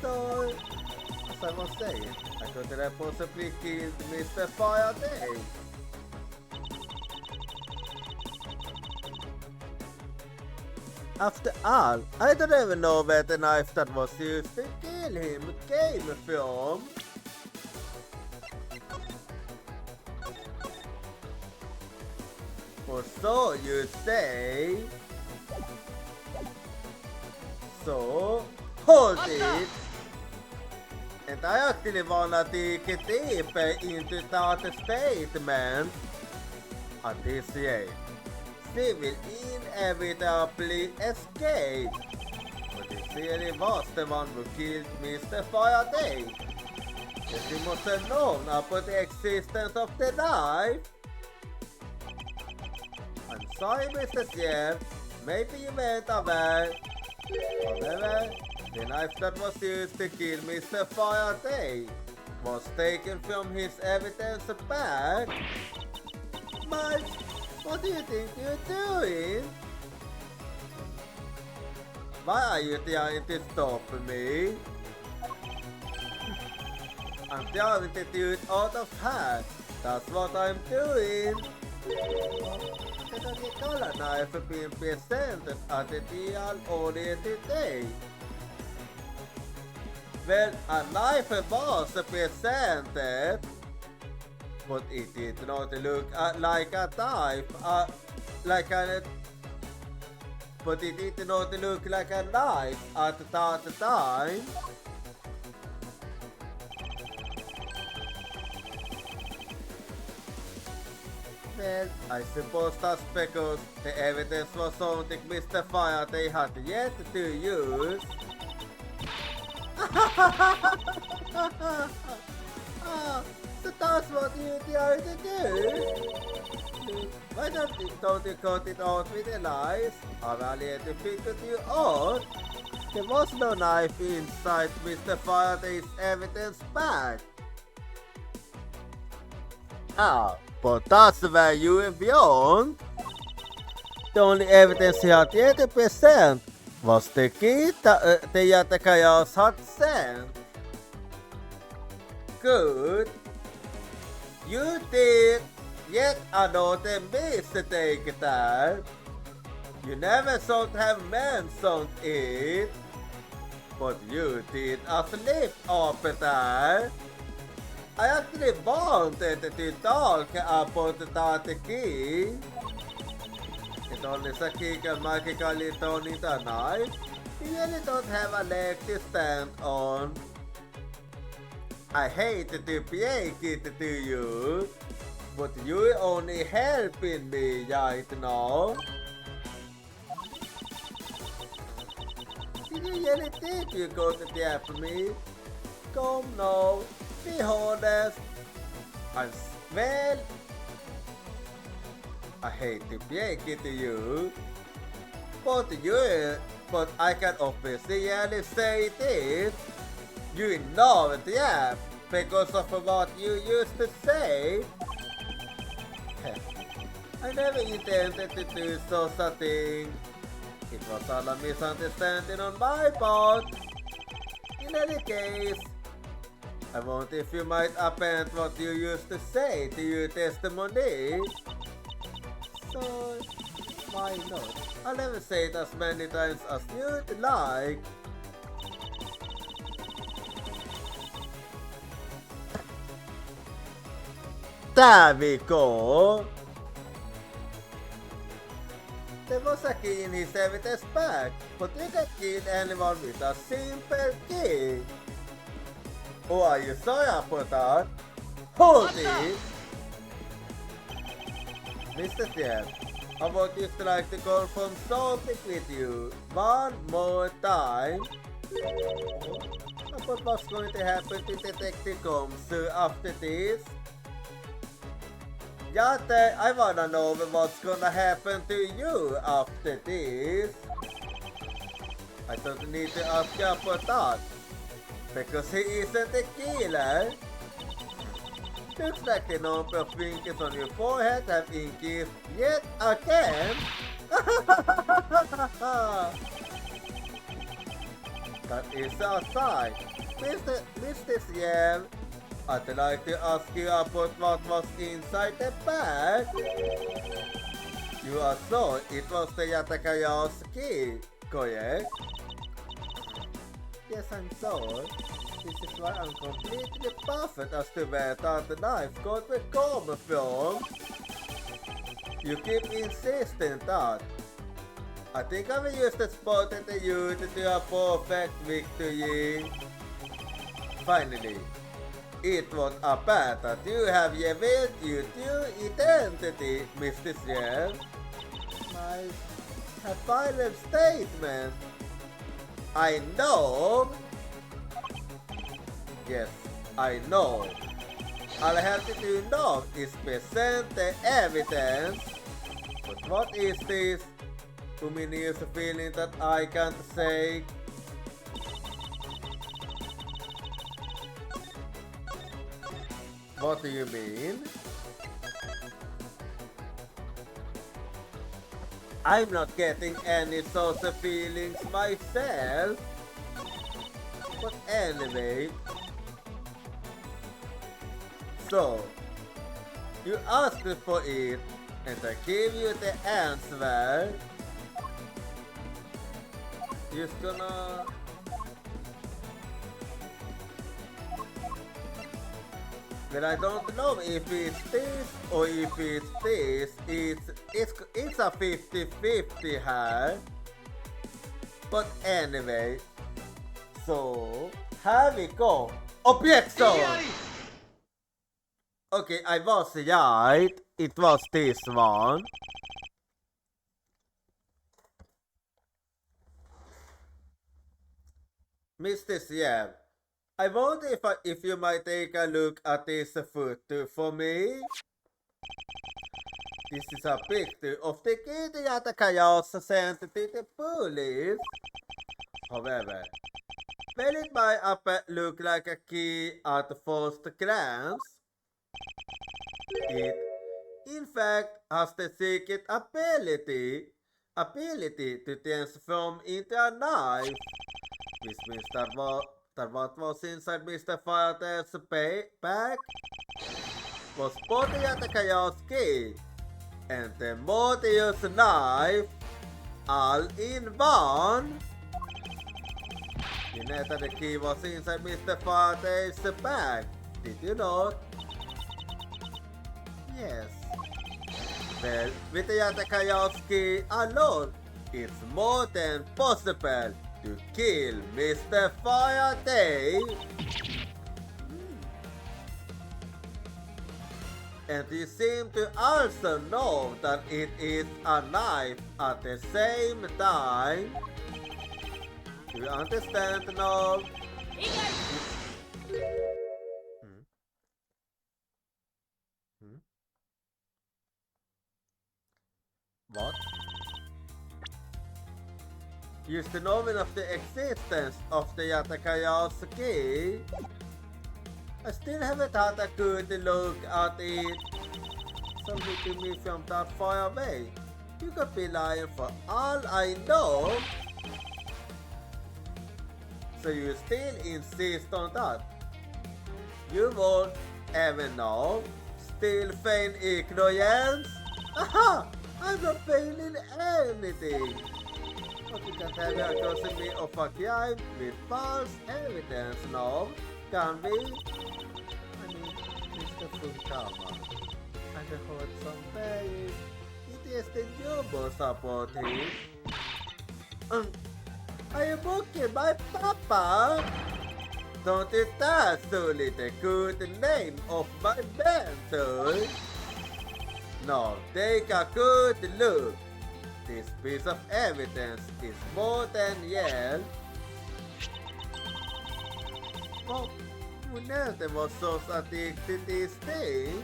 B: So, as I was saying, I could have possibly killed Mr. Faraday. After all, I don't even know where the knife that was used to kill him came from. Or so you say. So, hold it! And I actually wanna dig deeper into that statement. At this rate, she will inevitably escape. But it really was the one who killed Mr. Faraday. And she must have known about the existence of the knife. I'm sorry, Mr. Jeff. Maybe you went away. However, the knife that was used to kill Mr. Faraday was taken from his evidence bag. Mike, what do you think you're doing? Why are you trying to stop me? I'm trying to do it out of hand. That's what I'm doing. Can I call a knife being presented at the trial earlier today? Well, a knife was presented, but it did not look like a knife, but it did not look like a knife at that time. Well, I suppose that's because the evidence was something Mr. Faraday had yet to use. So that's what you are to do? Why don't you cut it out with a knife? I really figured you out. There was no knife inside Mr. Faraday's evidence bag. But that's where you are beyond. The only evidence he had yet to present was the key the Yatakayas had sent. Good. You did yet another mistake there. You never should have mentioned it. But you did a slip up there. I actually wanted to talk about that key. It only a key can magically turn into a knife. You really don't have a leg to stand on. I hate to break it to you, but you're only helping me right now. Did you really think you got to help me? Come now, be honest. Well, I hate to break it to you, but I can obviously really say this. You know it, yeah, because of what you used to say. I never intended to do such a thing. It was all a misunderstanding on my part. In any case, I wonder if you might append what you used to say to your testimony. So, why not? I'll never say it as many times as you'd like. There we go! There was a key in his evidence bag, but you can kill anyone with a simple key. Oh, are you sorry about that? Hold it! Mr. Jeff, I would just like to confirm something with you one more time. About what's going to happen to Detective Combs after this? Yate, I wanna know what's gonna happen to you after this. I don't need to ask you about that, because he isn't a killer. Looks like the number of wrinkles on your forehead have increased yet again. That is outside. Mr. Siem, I'd like to ask you about what was inside the bag. You are sure it was the Yatakaya's key, correct? Yes, I'm sure. This is why I'm completely perfect as to where that knife got the come from. You keep insisting that. I think I will use the spot at you to do a perfect victory. Finally, it was apparent that you have revealed your true identity, Mr. Shell. My final statement. I know. Yes, I know. All I have to do now is present the evidence. But what is this ominous feeling that I can't say? What do you mean? I'm not getting any sort of feelings myself. But anyway. So, you asked for it, and I gave you the answer. Just gonna... But I don't know if it's this or if it's this. It's a 50-50 here. But anyway, so here we go. Objection! Okay, I was right. It was this one. Mr. Siem, I wonder if you might take a look at this photo for me. This is a picture of the kid that the chaos sent to the police. However, well, it might look like a key at first glance. It, in fact, has the secret ability to transform into a knife, which means that what was inside Mr. Faraday's bag was both the chaos key and the Mortius knife all in one. You know that the key was inside Mr. Faraday's bag, did you know? Yes. Well, with the chaos key alone, it's more than possible to kill Mr. Faraday. And you seem to also know that it is a knife at the same time. Do you understand now? What? Used to know of the existence of the Yatakayas key. I still haven't had a good look at it. So hitting me from that far away. You could be lying for all I know. So you still insist on that? You won't ever know. Still feign ignorance? Aha! I'm not feigning anything. But you can't have you accusing me of a crime with false evidence, no? Can we? I mean, Mr. Funkama, I heard some very interesting rumors about him. Are you booking my papa? Don't you dare sully the good name of my mentor? No, take a good look. This piece of evidence is more than real. But who never was so addicted to this thing?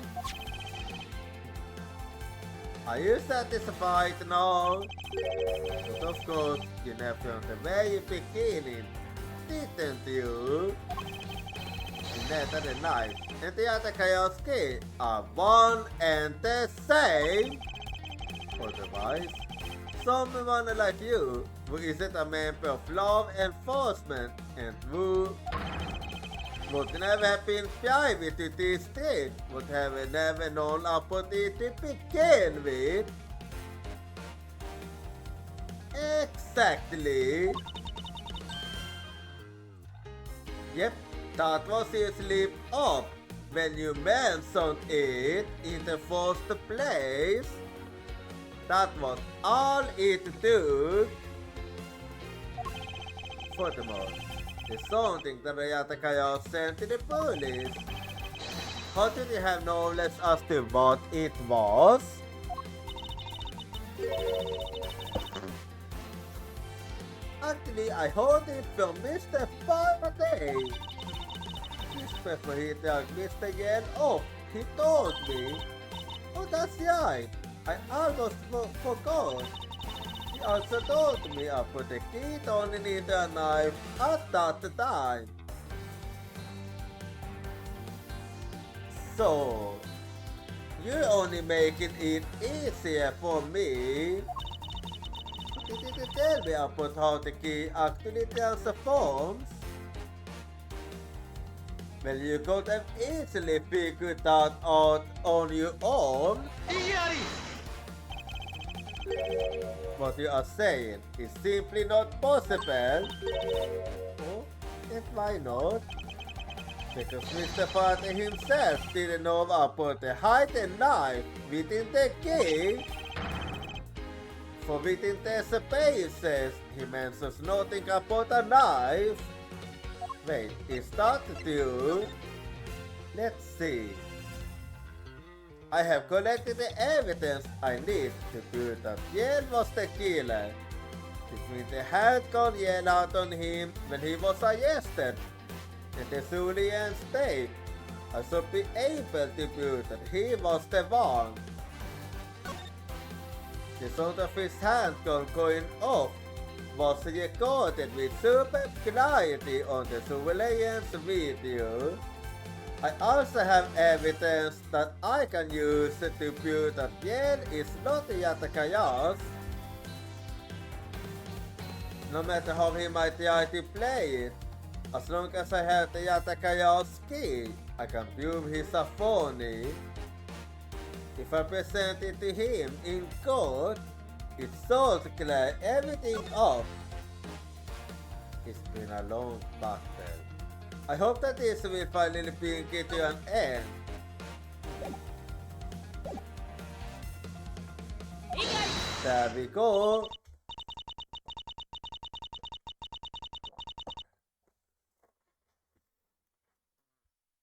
B: Are you satisfied now? But of course, you know from the very beginning, didn't you? That the knife and the other chaos key are one and the same. Otherwise, someone like you, who isn't a member of law enforcement and who would never have been privy to this thing, would have never known about it to begin with. Exactly. Yep. That was your slip up when you mentioned it in the first place. That was all it took. Furthermore, there's something that Ryata Kaya sent to the police. How did they have knowledge as to what it was? Actually, I heard it from Mr. Faraday. This before he took Mr. Yen off, he told me. Oh, that's right. I almost forgot. He also told me I put the key only need a knife at that time. So, you're only making it easier for me. But you didn't tell me about how the key actually transforms. Well, you could have easily figured that out on your own. What you are saying is simply not possible. Oh, and why not? Because Mr. Party himself didn't know about the hidden knife within the key. For within the spaces, he mentions nothing about a knife. Wait, is that true? Let's see. I have collected the evidence I need to prove that Yen was the killer. It means the handgun yelled out on him when he was arrested. In the Julian state, I should be able to prove that he was the one. The sound of his handgun going off was recorded with super clarity on the surveillance video. I also have evidence that I can use to prove that Yen is not Yatakaya's. No matter how he might try to play it, as long as I have the Yatakaya's key, I can prove he's a phony. If I present it to him in court, it should clear everything up. It's been a long battle. I hope that this will finally bring it to an end. There we go.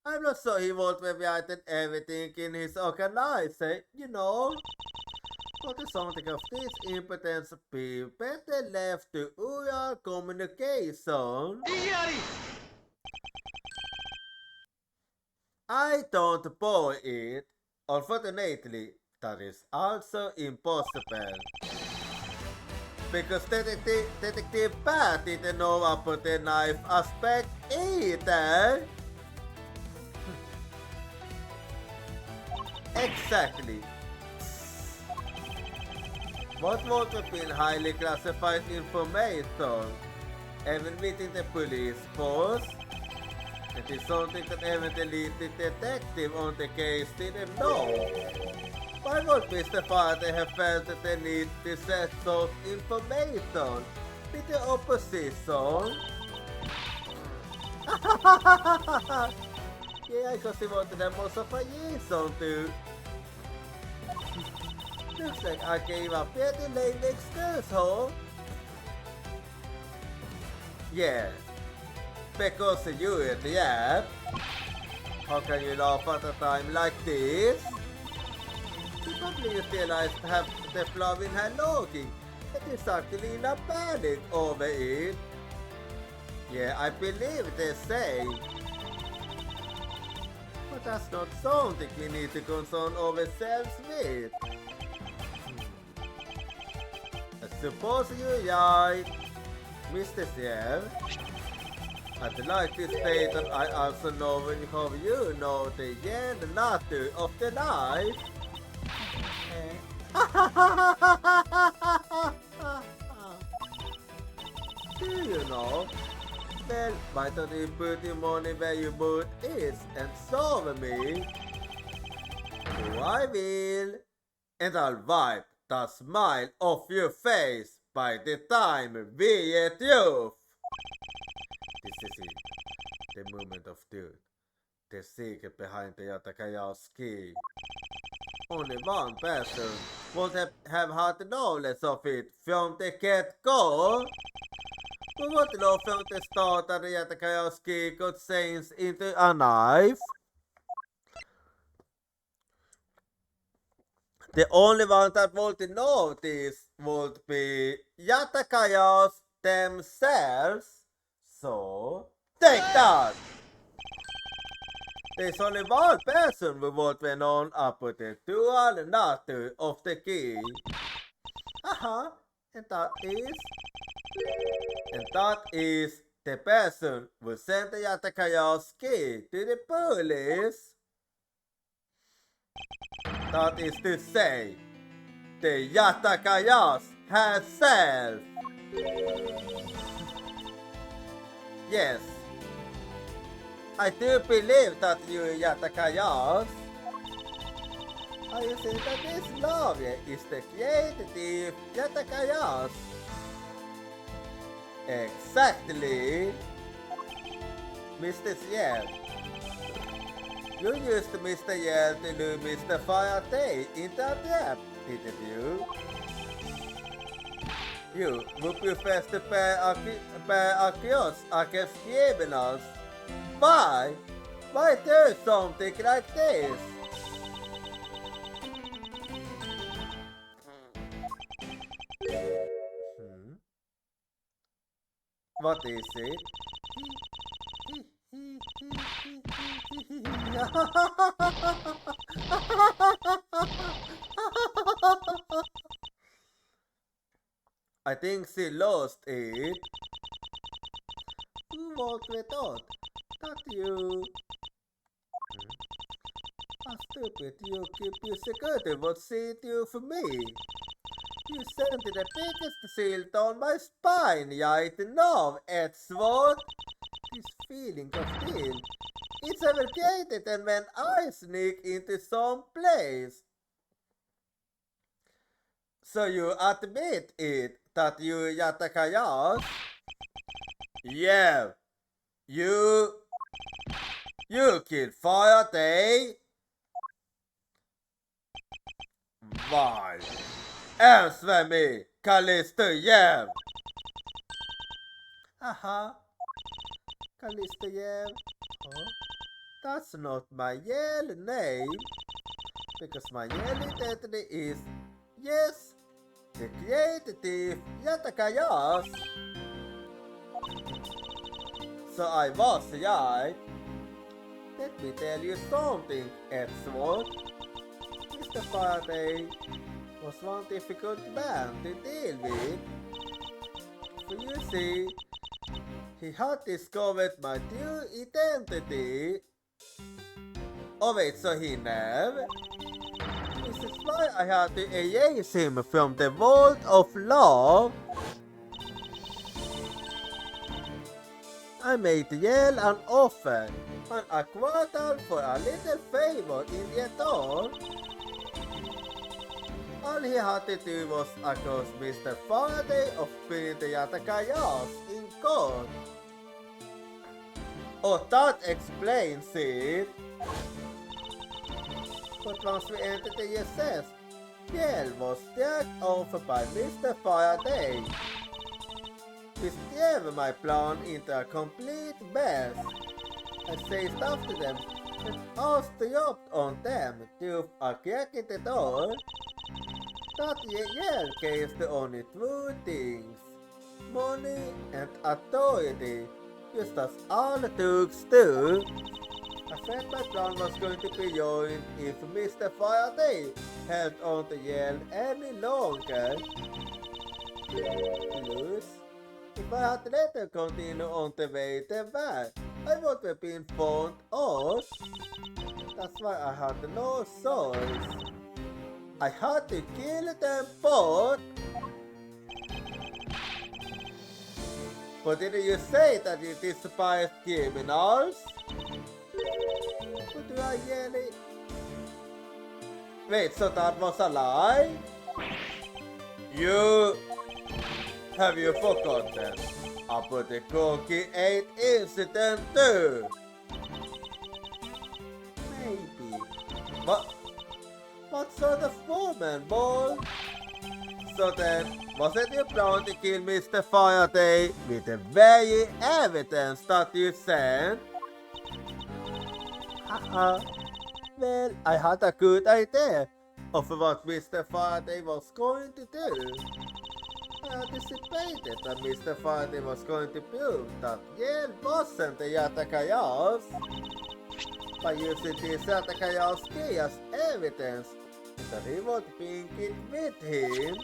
B: I'm not sure he won't have written everything in his organization, you know. But something of this impotence be better left to oral communication. I don't buy it. Unfortunately, that is also impossible. Because Detective Pat didn't know about the knife aspect either. Exactly. What would have been highly classified information? Even within the police force? It is something that evidently the detective on the case didn't know. Why would Mr. Faraday have felt the need to set such information with the opposition? Yeah, because he wanted them most of a reason to. Looks like I gave a pretty lame excuse, huh? Yeah, because you idiot. How can you laugh at a time like this? You probably realized to have the flaw in her logic. It is actually not panic over it. Yeah, I believe they say. But that's not something we need to concern ourselves with. I suppose you're right, Mr. Sierra. I'd like to state that I also know how you know the yen nature of the knife. Do you know? Well, why don't you put your money where your boot is and solve me? So I will. And I'll wipe the smile off your face by the time we get you. This is it. The moment of truth. The secret behind the Yatakaya's key. only one person would have had knowledge of it from the get-go. But what know from the start that the Yatakayowski could change into a knife? The only one that would know this would be Yatakayas themselves. So, take that! There's only one person who would be known up with the dual nature of the key. And that is the person who sent the Yatakayas key to the police. That is to say, the Yatakayas herself. Yes, I do believe that you Yatakayas. I think that this love is the creative Yatakayas. Exactly, Mr. Yell. You used Mr. Yell to do Mr. Faraday in that app, didn't you? You would prefer to pay across against criminals. Why? Why do something like this? What is it? I think she lost it. What we thought that you are stupid. You keep your security. What said you for me? You sent the biggest shield down my spine, right now, Edward. This feeling of guilt. It's ever created and when I sneak into some place. So you admit it, that you Yatakayas? Yeah. You killed Faraday? Why? Answer me, Callisto, yeah. Callisto, yeah. Oh, that's not my yellow name. Because my yellow identity is, yes, the creative Yatakayas. So I was right. Let me tell you something, Edward. Mr. Faraday was one difficult man to deal with. For you see, he had discovered my true identity. Oh wait, so he never? This is why I had to erase him from the world of love. I made Yale an offer, a quarter for a little favor in return. All he had to do was accuse Mr. Faraday of being the Yatakayas in court. Oh, that explains it. But once we entered the SS, Yale was dragged over by Mr. Faraday. This gave my plan into a complete mess. I chased after them and dropped on them through a crack in the door. That Yale gave the only two things, money and authority, just as all thugs do. I said my plan was going to be ruined if Mr. Faraday held on to Yale any longer. Plus, if I had let her continue on the way they were, I would have been found out. That's why I had no choice. I had to kill them both. But didn't you say that you despise criminals? But do I really? Wait, so that was a lie? Have you forgotten about the Corky 8 incident too? Maybe. What What sort of woman, boy? So then, wasn't your plan to kill Mr. Faraday with the very evidence that you sent? Haha. Well, I had a good idea of what Mr. Faraday was going to do. I anticipated that Mr. Faraday was going to prove that Yale wasn't a Yatakayas by using this Yatakayas key as evidence that he would bring it with him.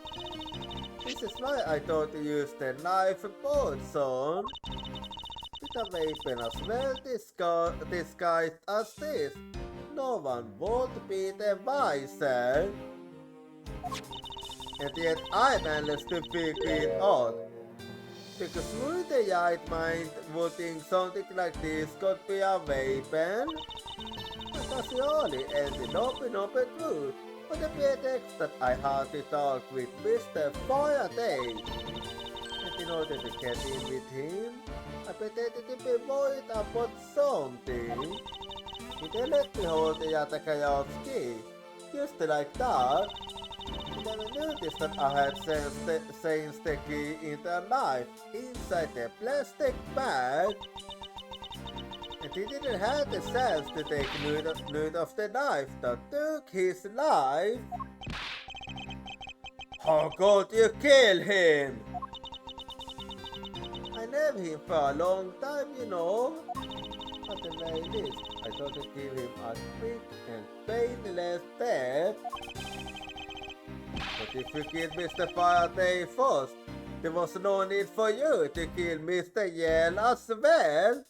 B: This is why I thought to use the knife board zone with a weapon as well disguised as this. No one would be the wiser. And yet I managed to figure it out. Because would the right mind would think something like this could be a weapon? Because he only ended up in open truth on the pretext that I had to talk with Mr. Faraday. And in order to get in with him, I pretended to be worried about something. He then let me hold the Yatakayas key, just like that. He never noticed that I had changed the key into a knife inside the plastic bag. And he didn't have the sense to take note of the knife that took his life. How could you kill him? I knew him for a long time, you know. At the very least, I thought to give him a quick and painless death. But if you killed Mr. Faraday first, there was no need for you to kill Mr. Yale as well.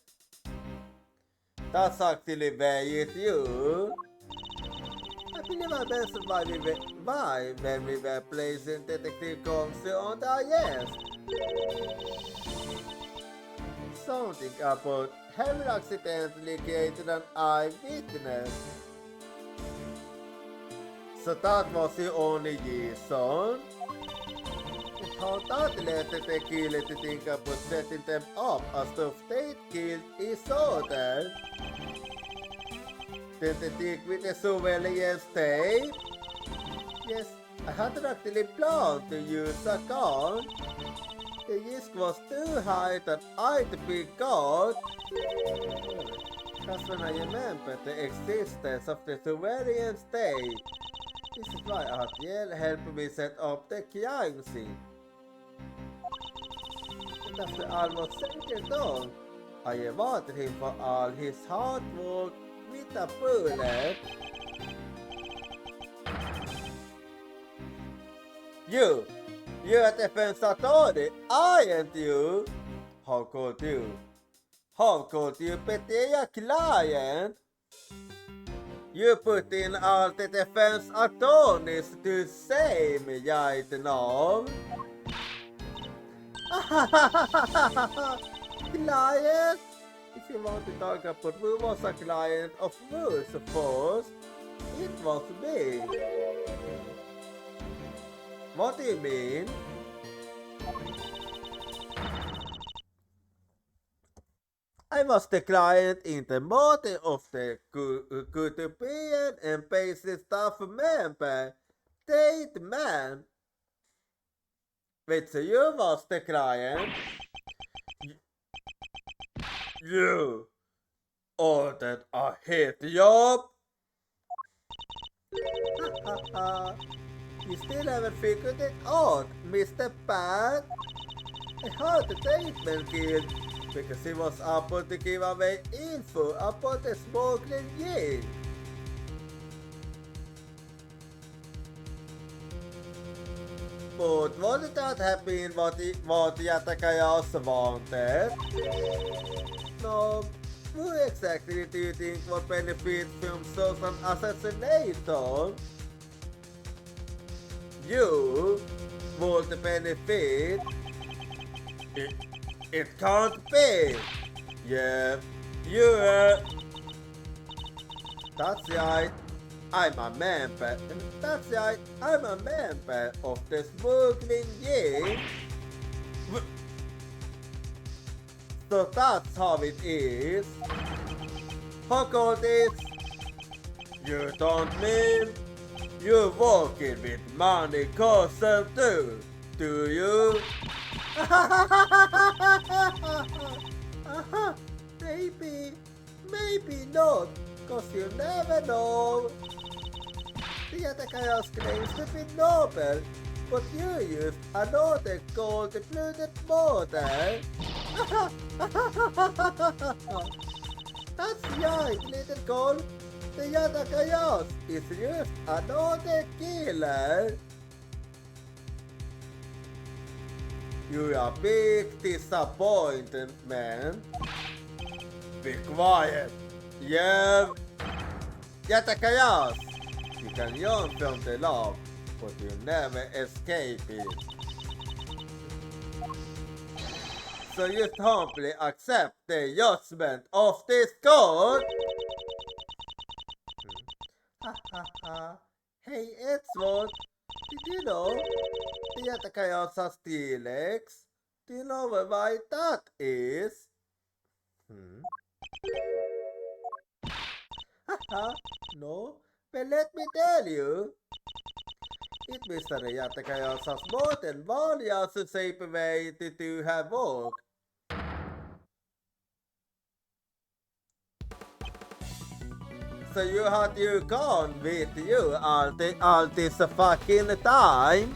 B: That's actually very true. I believe I mentioned why when we were placing Detective Comsey on the yes. Something about having accidentally created an eyewitness. So that was the only reason. And how that led the killer to think about setting them up as though they killed each other. Then the trick with the surveillance tape? Yes, I hadn't actually planned to use a gun. The risk was too high that I'd be caught. That's when I remembered the existence of the surveillance tape. This is why Yale helped me set up the crime scene. And after all was said and done, I rewarded him for all his hard work with a bullet. You're a defense attorney, aren't you? How could you? How could you betray a client? You put in all the defense attorneys to shame right now. Client? If you want to talk about who was a client of yours first, it was me. What do you mean? I was the client in the murder of the Kutubian and basic staff member, Tate Man. Wait, so you was the client? You ordered a hit job? You still haven't figured it out, Mr. Pat? I heard the Tate Man killed because he was able to give away info about the smuggling ring. But wouldn't that have been what the Yatakayas wanted? No, who exactly do you think would benefit from such an assassination? You would benefit? It can't be! Yeah, that's right, I'm a member. That's right, I'm a member of the smuggling gang. So that's how it is. How could it? You don't mean? You working with money custom too, do you? Maybe not, cause you never know. The attackers claims to be noble, but you used another called the polluted mortar. That's right, little girl. The Yatakayas is just another killer. You are big disappointed, man. Be quiet. Yeah. Yatakayas. You can yawn from the love, but you never escape it. So you humbly accept the judgment of this court? Hey Edward, did you know the Yatakayas has steel legs? Do you know why that is? No, but let me tell you. It means that the Yatakayas has more than one safe way to have work. So you had you gone with you all this fucking time?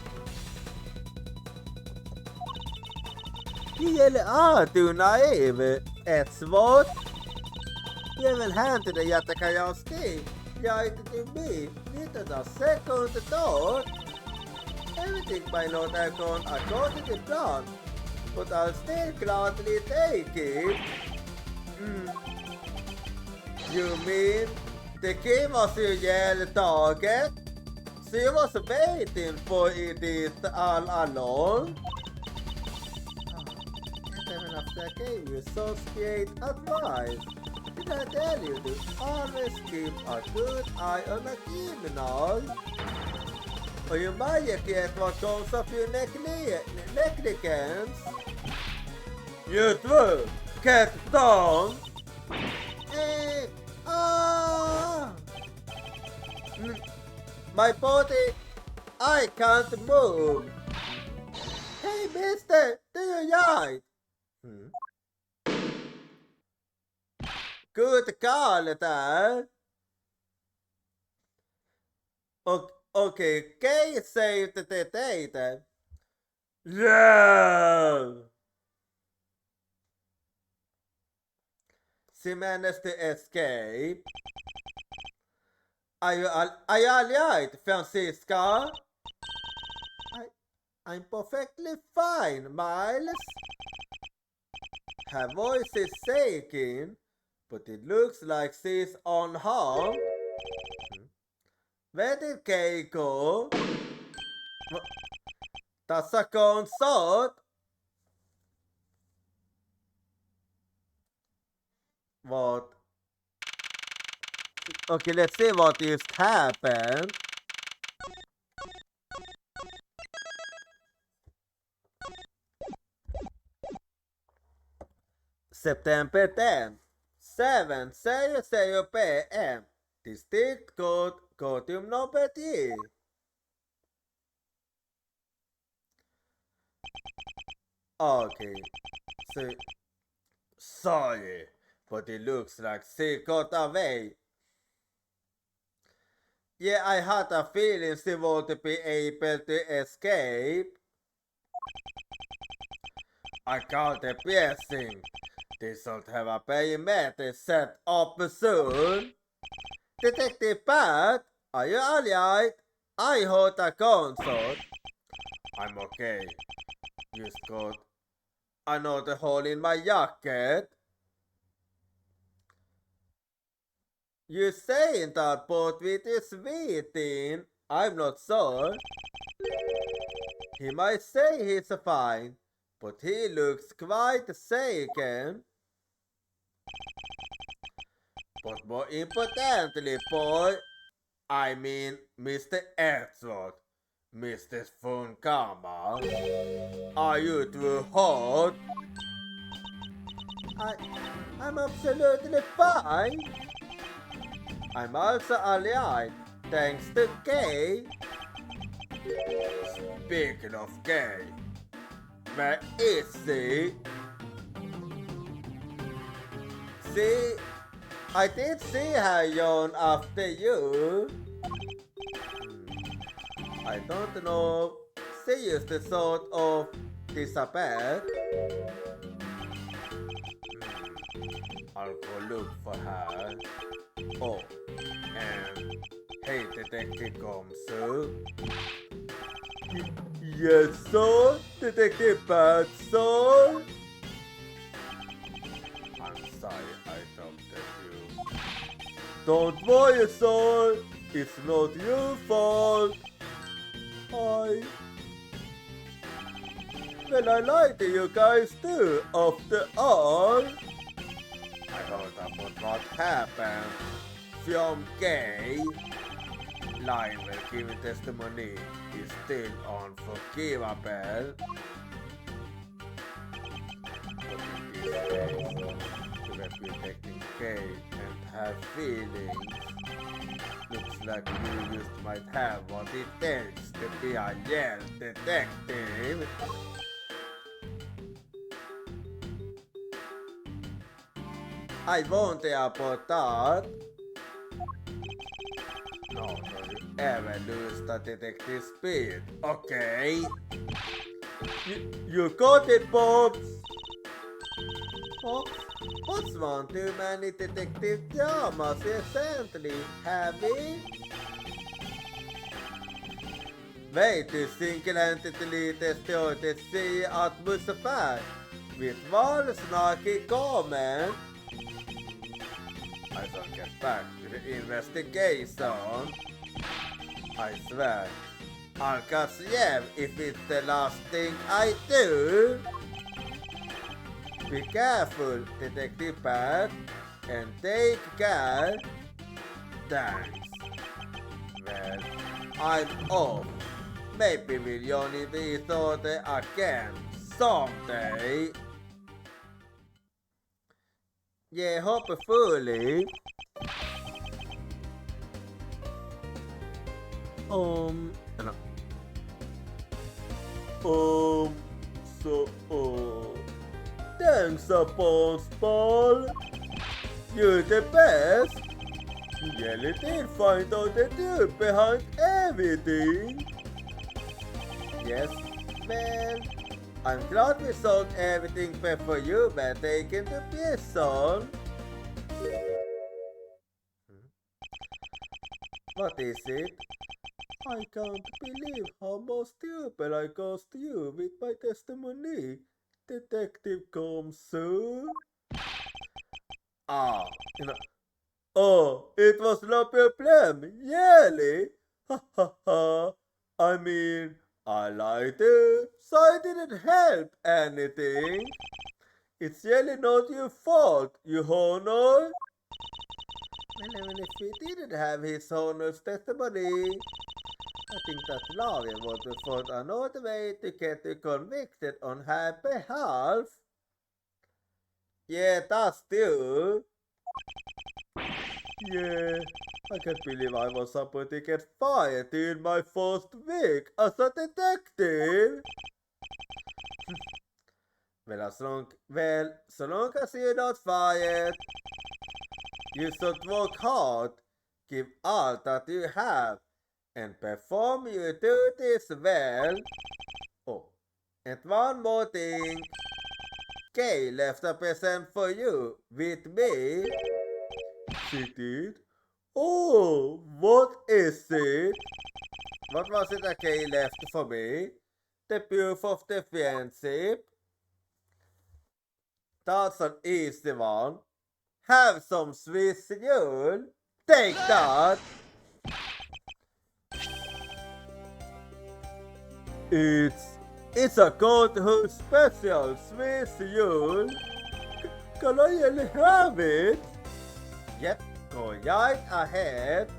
B: You are too naive, Edward. You will hand the Yatakayas key right to me within a second thought. Everything might not have gone according to plan, but I'll still gladly take it. You mean the key was your yellow target? So you was waiting for it all along? And even after I gave you so great advice, did I tell you to always keep a good eye on a criminal? Och ju majoritet var kosa för negligence. You två, get down! My body, I can't move. Hey mister, do you right? Good call där. Okay, Kay saved the data. Yeah! She managed to escape. Are you alright, Francisca? I'm perfectly fine, Miles. Her voice is shaking, but it looks like she's unharmed. Where did Kay go? That's a concert. What? Okay, let's see what just happened. September 10th, 7:00 p.m. District Code Courtroom number 3. Okay, so sorry, but it looks like she got away. Yeah, I had a feeling she won't be able to escape. I called the piercing. They should have a perimeter set up soon. Detective Pat, are you alright? I heard a concert. I'm okay. Just got another hole in my jacket. You saying that boat with is waiting? I'm not sure. He might say he's fine, but he looks quite shaken. But more importantly, boy, I mean Mr. Edward, Mr. Funkama, are you too hot? I'm absolutely fine. I'm also alright. thanks to Kay. Speaking of Kay, where is she? See, I did see her yawn after you. I don't know. She used to sort of disappear. I'll go look for her. Oh, and hey, Detective Gomsu. Yes, sir, Detective Batson. I'm sorry I dumped you. Don't worry, sir. It's not your fault. Well, I lied to you guys too, after all. I heard about what happened from Gay. Lying while giving testimony is still unforgivable. But in this case, you have been taking Gay and have feelings. Looks like you just might have what it takes to be a Yale detective. I won't about that. No, don't you ever lose the detective speed, okay? You got it, Pops! Pops, what's one too many detective dramas recently, have we? Vet du singelhandedly testade se atmosfär vid valsnack i kamen? I shall get back to the investigation. I swear, I'll catch you if it's the last thing I do. Be careful, Detective Pat, and take care. Thanks. Well, I'm off. Maybe we'll join each other again someday. Yeah, hopefully. No. Thanks, Paul. You're the best. You really did find out the truth behind everything. Yes, man. I'm glad we solved everything before you were taken to prison. What is it? I can't believe how much trouble I caused you with my testimony, Detective Gomsu. Oh, it was no problem, really? Ha ha ha. I mean, I lied too, so I didn't help anything. It's really not your fault, you honor. Well, even if we didn't have his honor's testimony, I think that Lavia would have found another way to get you convicted on her behalf. Yeah, that's true. Yeah, I can't believe I was about to get fired in my first week as a detective. So long as you're not fired, you should work hard, give all that you have, and perform your duties well. Oh, and one more thing. Kay left a present for you with me. She did? Oh, what is it? What was it that Kay left for me? The proof of the friendship? That's an easy one. Have some Swiss roll. Take that. It's a Godhood special Swiss roll. Can I really have it? Yep, go right ahead.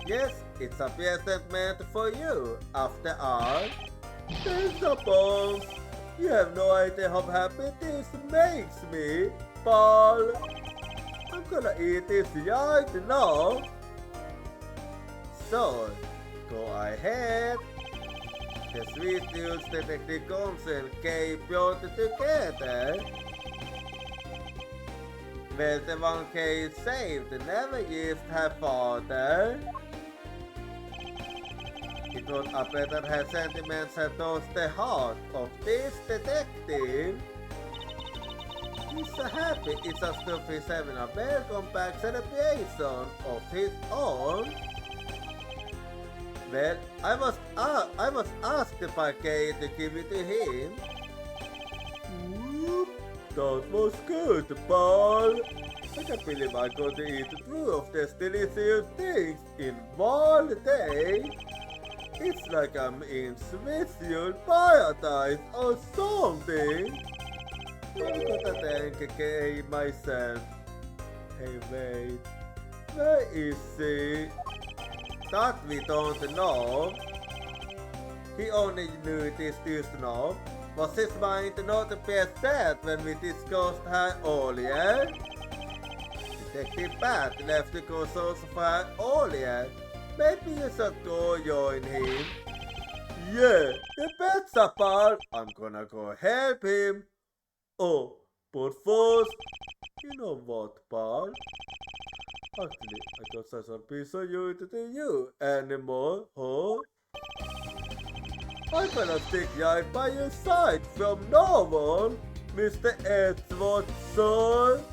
B: Yes, it's a present meant for you, after all. Thanks, boss. You have no idea how happy this makes me, Paul. I'm gonna eat this right now. so go ahead. The sweet news Detective Combs and Kay brought together. Well, the one Kay saved never used her father. It would better her sentiments had touched the heart of this detective. He's so happy it's as if he's having a welcome back celebration of his own. Well, I was asked by Kay to give it to him. That was good, pal. I can't believe I got to eat two of these delicious things in one day. It's like I'm in Switzerland paradise or something. I'm gonna thank Kay myself. Hey, wait. Where is he? That we don't know. He only knew this now. Was his mind not a bit sad when we discussed her earlier? Detective Pat left to go source of her earlier. Maybe you should go join him. Yeah, the bet's a pal. I'm gonna go help him. Oh, but first, you know what, pal? Actually, I got such a piece of you to you anymore, huh? I'm gonna stick right by your side from now on, Mr. Edwardson.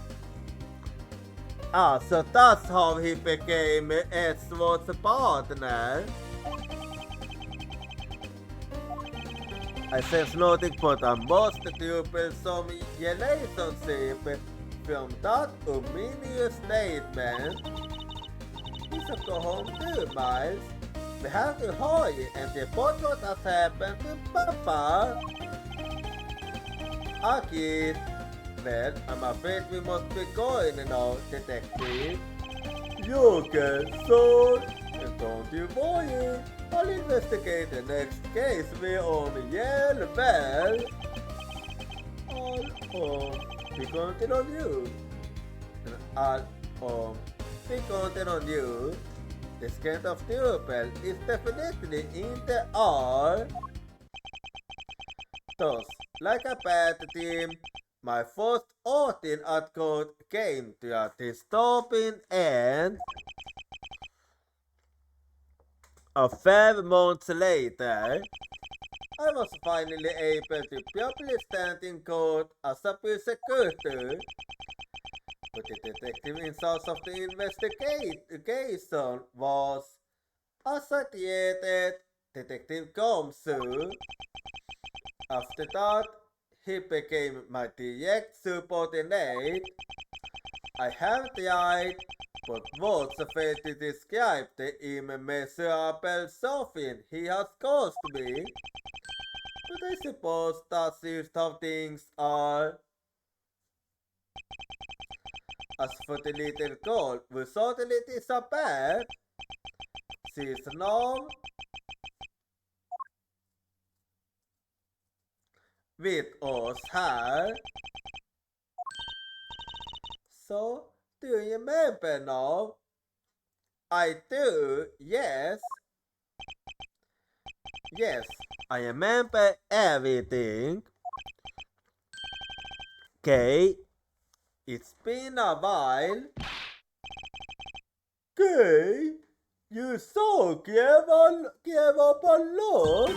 B: Ah, so that's how he became Edward's partner. I sense nothing but a most troublesome relationship from that ominous statement. We should go home too, Miles. We have to hurry and report what has happened to Papa. Kid. Well, I'm afraid we must be going now, Detective. You can, son. And don't you worry. I'll investigate the next case we on Yale Bell. I'll be counting on you. And I'll be counting on you. This kind of trouble is definitely in the air. Thus, like a bad team, my first outing at court came to a disturbing end. 5 months later, I was finally able to properly stand in court as a prosecutor. But the detective in charge of the investigation was associated Detective Gomsu. After that, he became my direct subordinate. I have tried, but words fail to describe the immeasurable suffering he has caused me. But I suppose that's just how things are. As for the little girl who suddenly disappeared, she is now with us here. So, do you remember now? I do, yes. Yes, I remember everything. Okay, it's been a while. Okay, you so gave up a lot.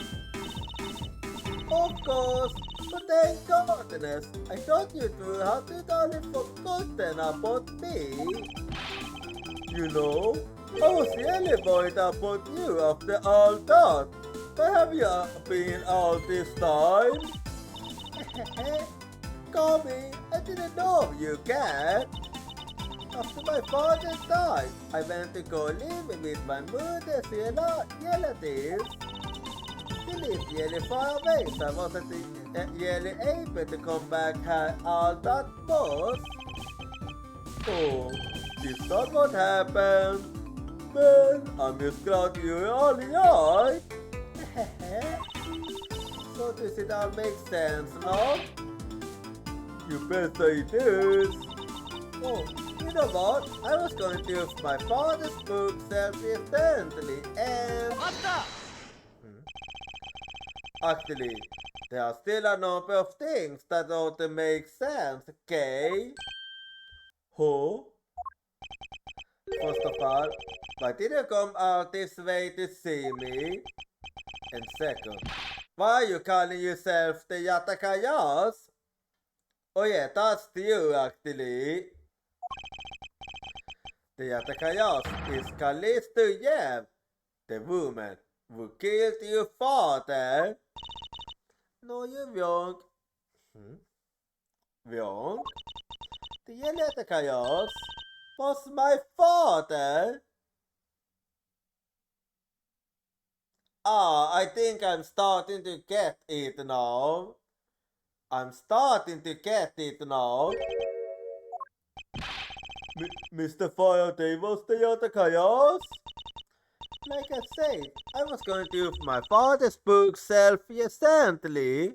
B: Of course, but thank goodness, I thought you two had totally forgotten about me. You know, I was really worried about you after all that. Where have you been all this time? Tommy, I didn't know you can. After my father died, I went to go live with my mother's relatives. He lived really far away, so I wasn't really able to come back here all that much. Oh, is that what happened? Well, I'm just glad you're all right. So does it all make sense now? You bet it is. Oh, You know what? I was going to use my father's book self-evidently and... Actually, there are still a number of things that don't make sense, okay? Who? First of all, why did you come out this way to see me? And second, why are you calling yourself the Yatakayas? Oh yeah, that's you actually. The Yatakayas is Callisto Yev, the woman who killed your father. No, you wrong. Wrong? The Yatakayas was my father. I think I'm starting to get it now. Mr. Faraday was the Yatakayas? Like I said, I was going to use my father's book self-recently.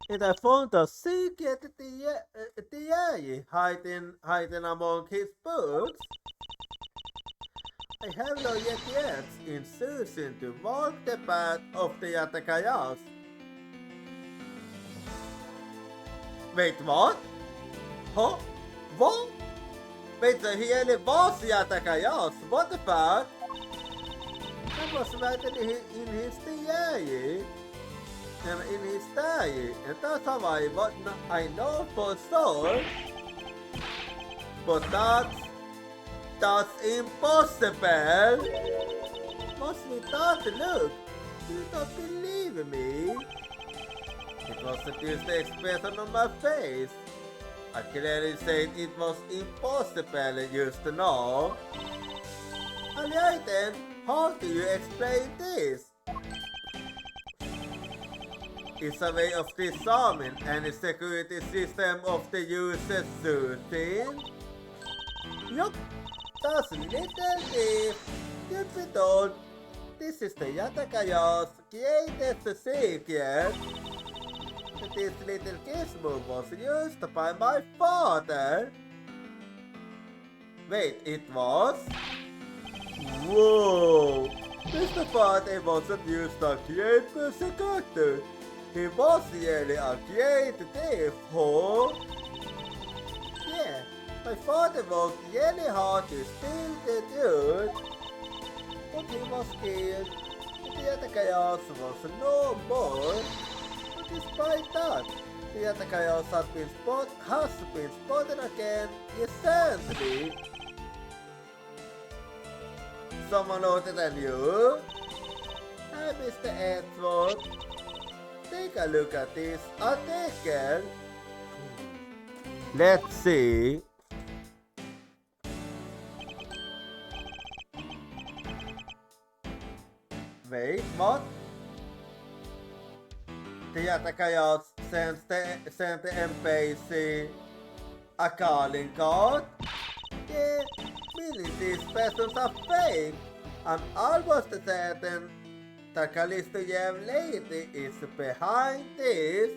B: And I found a secret diary hiding among his books. I have not yet in searching to walk the path of the Yatakayas. Wait, what? Huh? What? Wait, so he really was Yatakayas? What the fuck? That was written in his diary. And that's how I know for sure. But that's impossible. What's with that look? You don't believe me? It wasn't just the expression on my face. I clearly said it was impossible just now. Alright then, how do you explain this? It's a way of disarming any security system of the user's routine. Yup, that's a little deep. Truth be told, this is the Yatakayas greatest secret. This little gizmo was used by my father. Wait, it was? Whoa! Mr. Father wasn't used to create music character. He was really a great thief, huh? Yeah, my father worked really hard to steal the dude. But he was killed. The Yatakayas was no more. Despite that, the Yatakayas has been spotted again recently. Someone older than you? Hi, Mr. Edward. Take a look at this article. Let's see. Wait, what? The Yatakayas sent the embassy a calling card? Yeah, meaning these persons are fake. I'm almost certain that Callisto Yev lady is behind this.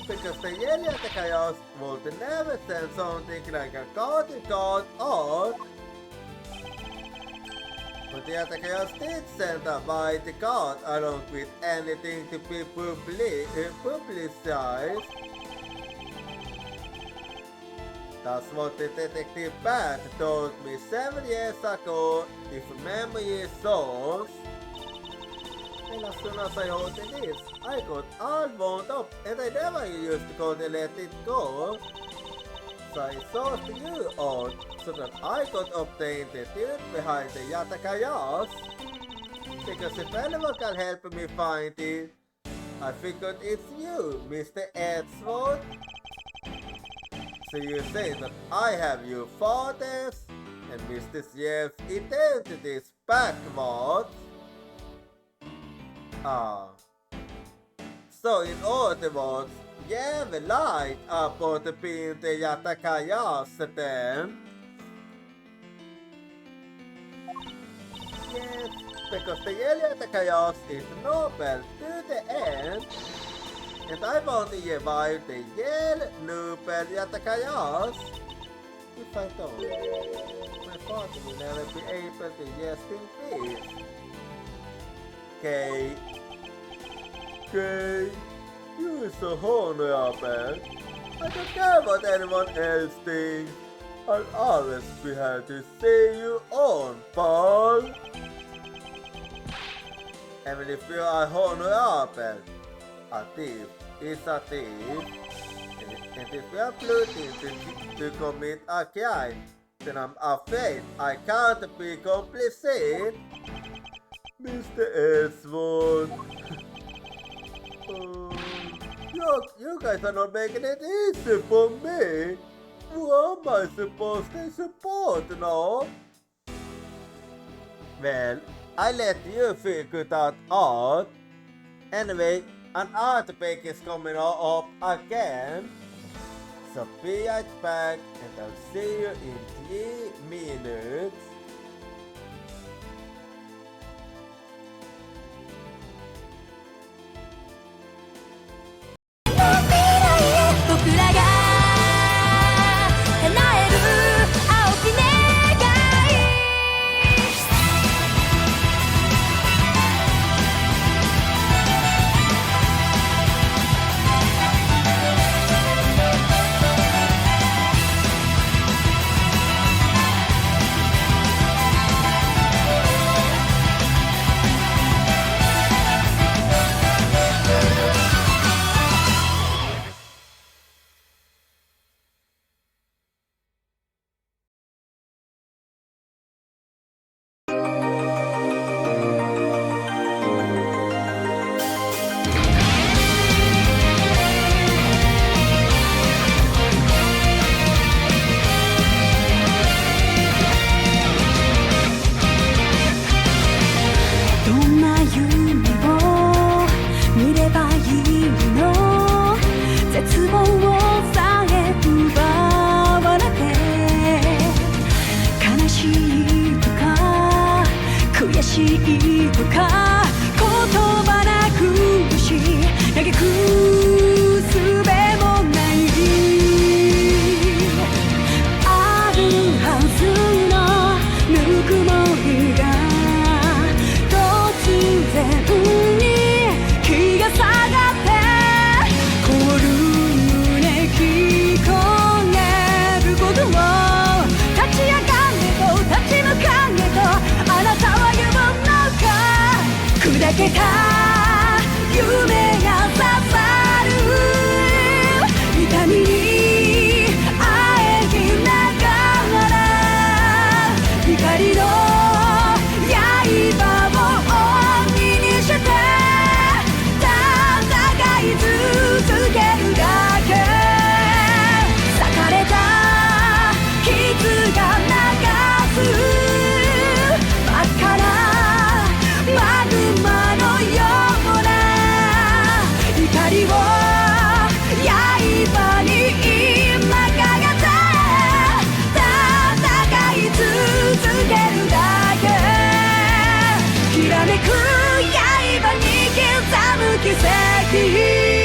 B: Because the Yatakayas would never send something like a calling card out. But the Yatakayas did send a white card along with anything to be publicized. That's what the detective Bat told me 7 years ago, if memory serves. And as soon as I heard this, I got all wound up and I never used to go to let it go. So I sought you out so that I could obtain the truth behind the Yatakayas. Because if anyone can help me find it, I figured it's you, Mr. Edward. So you say that I have your father's and Mr. Yev's identities backwards? So in other words, Yev lied about being the Yatakayas then? Yes, because the Yatakayas is noble to the end. and I won't survive the yell Nubel Yatakaya's. If I don't, my father will never be able to rest in peace. Kay. Kay, you are so honorable. I don't care what anyone else thinks. I'll always be happy to see you on, Paul. Even if you are honorable, a thief is a thief. And if you are plotting to commit a crime, then I'm afraid I can't be complicit. Mr. Ellsworth. You guys are not making it easy for me. Who am I supposed to support now? Well, I let you figure that out. Anyway, an earthquake is coming up again. So be right back and I'll see you in 3 minutes.
C: 僕らが叶える青き願いけた夢が刺さる痛みにあえぎながら光の刃を鬼にして戦い続けるだけ裂かれた傷が流す真っ赤なマグマのような光を刃に今かけて戦い続けるだけきらめく刃に刻む奇跡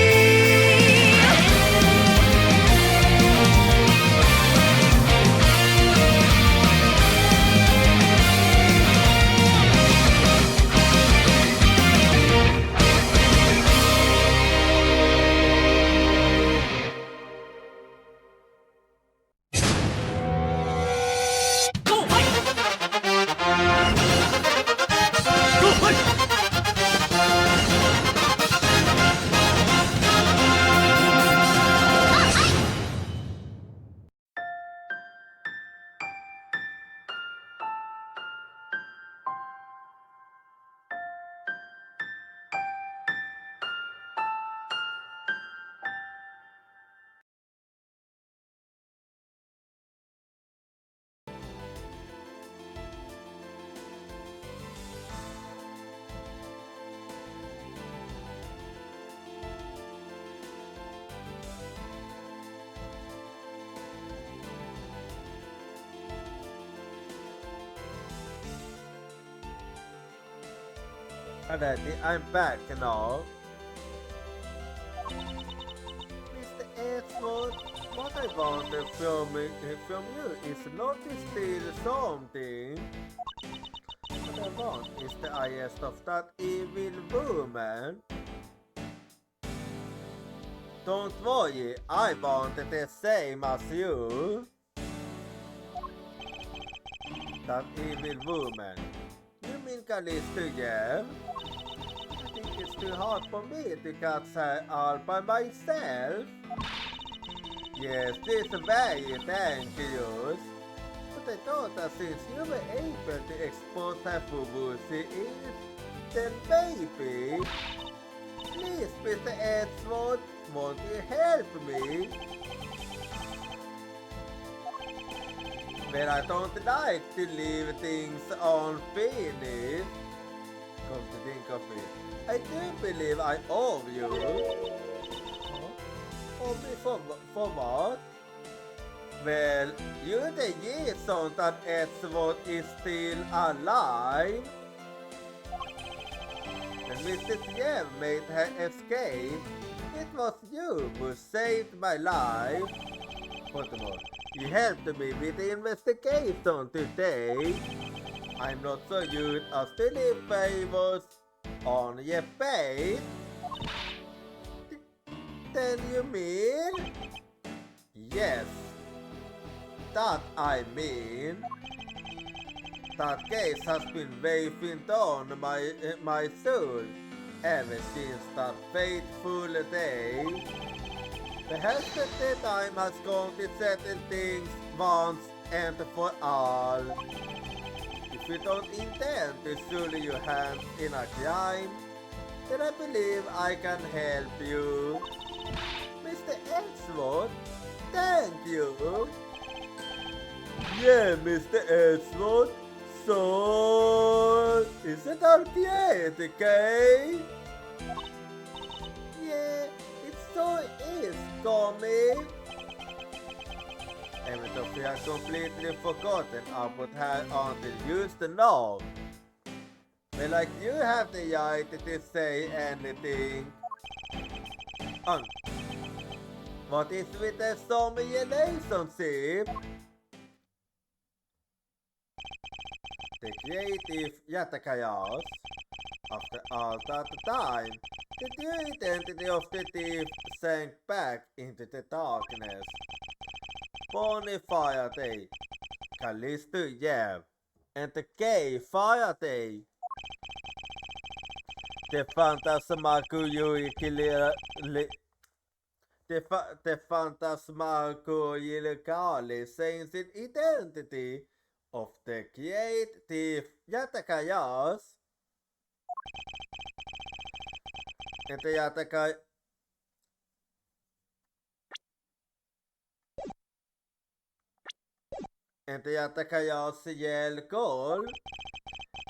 B: Alrighty, I'm back and all. want from you is not to steal something. What I want is the eyes of that evil woman. Don't worry, I want the same as you. That evil woman. You mean Callisto, yeah? I think it's too hard for me to catch her all by myself. Yes, this is very dangerous. But I thought that since you were able to expose her for who she is, then maybe... Please, Mr. Edgeworth, won't you help me? But I don't like to leave things unfinished. Come to think of it, I do believe I owe you. Owe me for what? Well, you're the reason that Edgeworth is still alive. When Mrs. Yev made her escape, it was you who saved my life. Furthermore, you helped me with the investigation today. I'm not so good as to leave favors on your face. Then you mean? Yes, that I mean. That case has been weighing down my soul ever since that fateful day. Perhaps the time has come to settle things once and for all. If you don't intend to sully your hands in a crime, then I believe I can help you. Mr. Edgeworth, thank you. Yeah, Mr. Edgeworth. So, is it our create, okay? Yeah, it so is, Tommy. Even though we have completely forgotten about her until used to know. But like you have the right to say anything. What is with the zombie relationship? The creative Yatakaya's. After all that time, the true identity of the thief sank back into the darkness. Bonnie Faraday, Callisto Yev, and the gay Faraday. The phantasmagorically changing identity of the creative Yatakayas and the Yatakayas yell goal.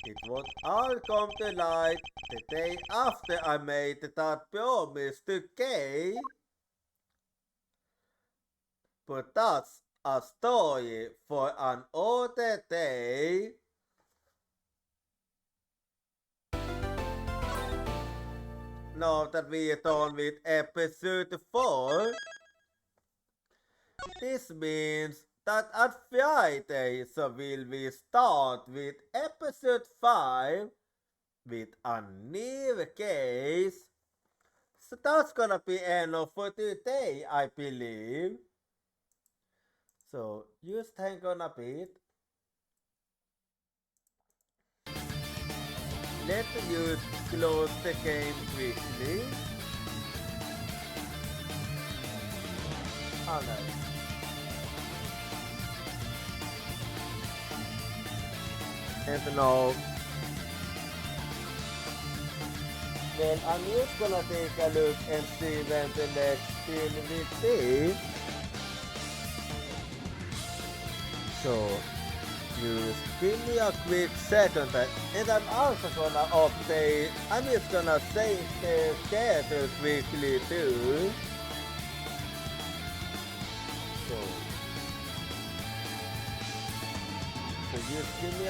B: It would all come to light the day after I made that promise to Kay. But that's a story for an older day. Now that we are done with episode 4, this means that at Friday, so will we start with episode 5 with a new case. So that's gonna be enough for today, I believe. So just hang on a bit. Let's just close the game quickly. Alright. And now, well, I'm just gonna take a look and see when the next film will be. So, just give me a quick second, and I'm also gonna update. I'm just gonna save the schedule quickly too. So just give me a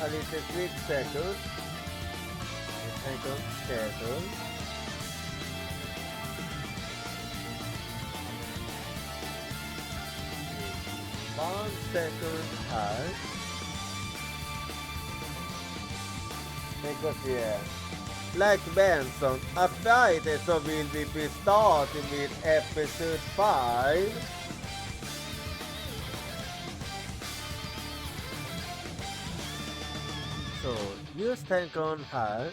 B: little quick second. I don't schedule. 1 second hard. Because yeah, like Benson, a Friday so will we be starting with episode 5. So use tank on hard.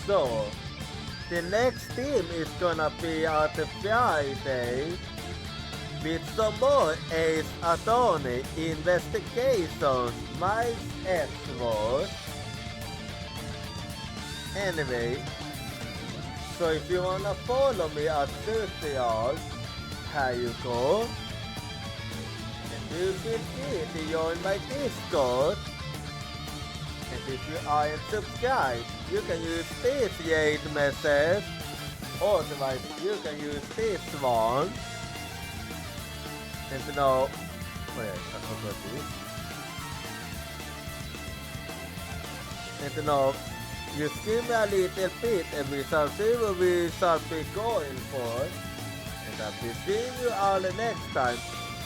B: So the next team is gonna be at the Friday with some more Ace Attorney Investigation Miles Edgeworth. Anyway, so if you wanna follow me at Social, here you go. And you feel free to join my Discord. And if you aren't subscribed, you can use this Jade message. Otherwise, you can use this one. And to know, wait, I forgot this. And to know, just give me a little bit and we shall see what we shall be going for. And I'll be seeing you all next time.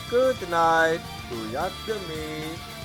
B: Good night. Uyasumi.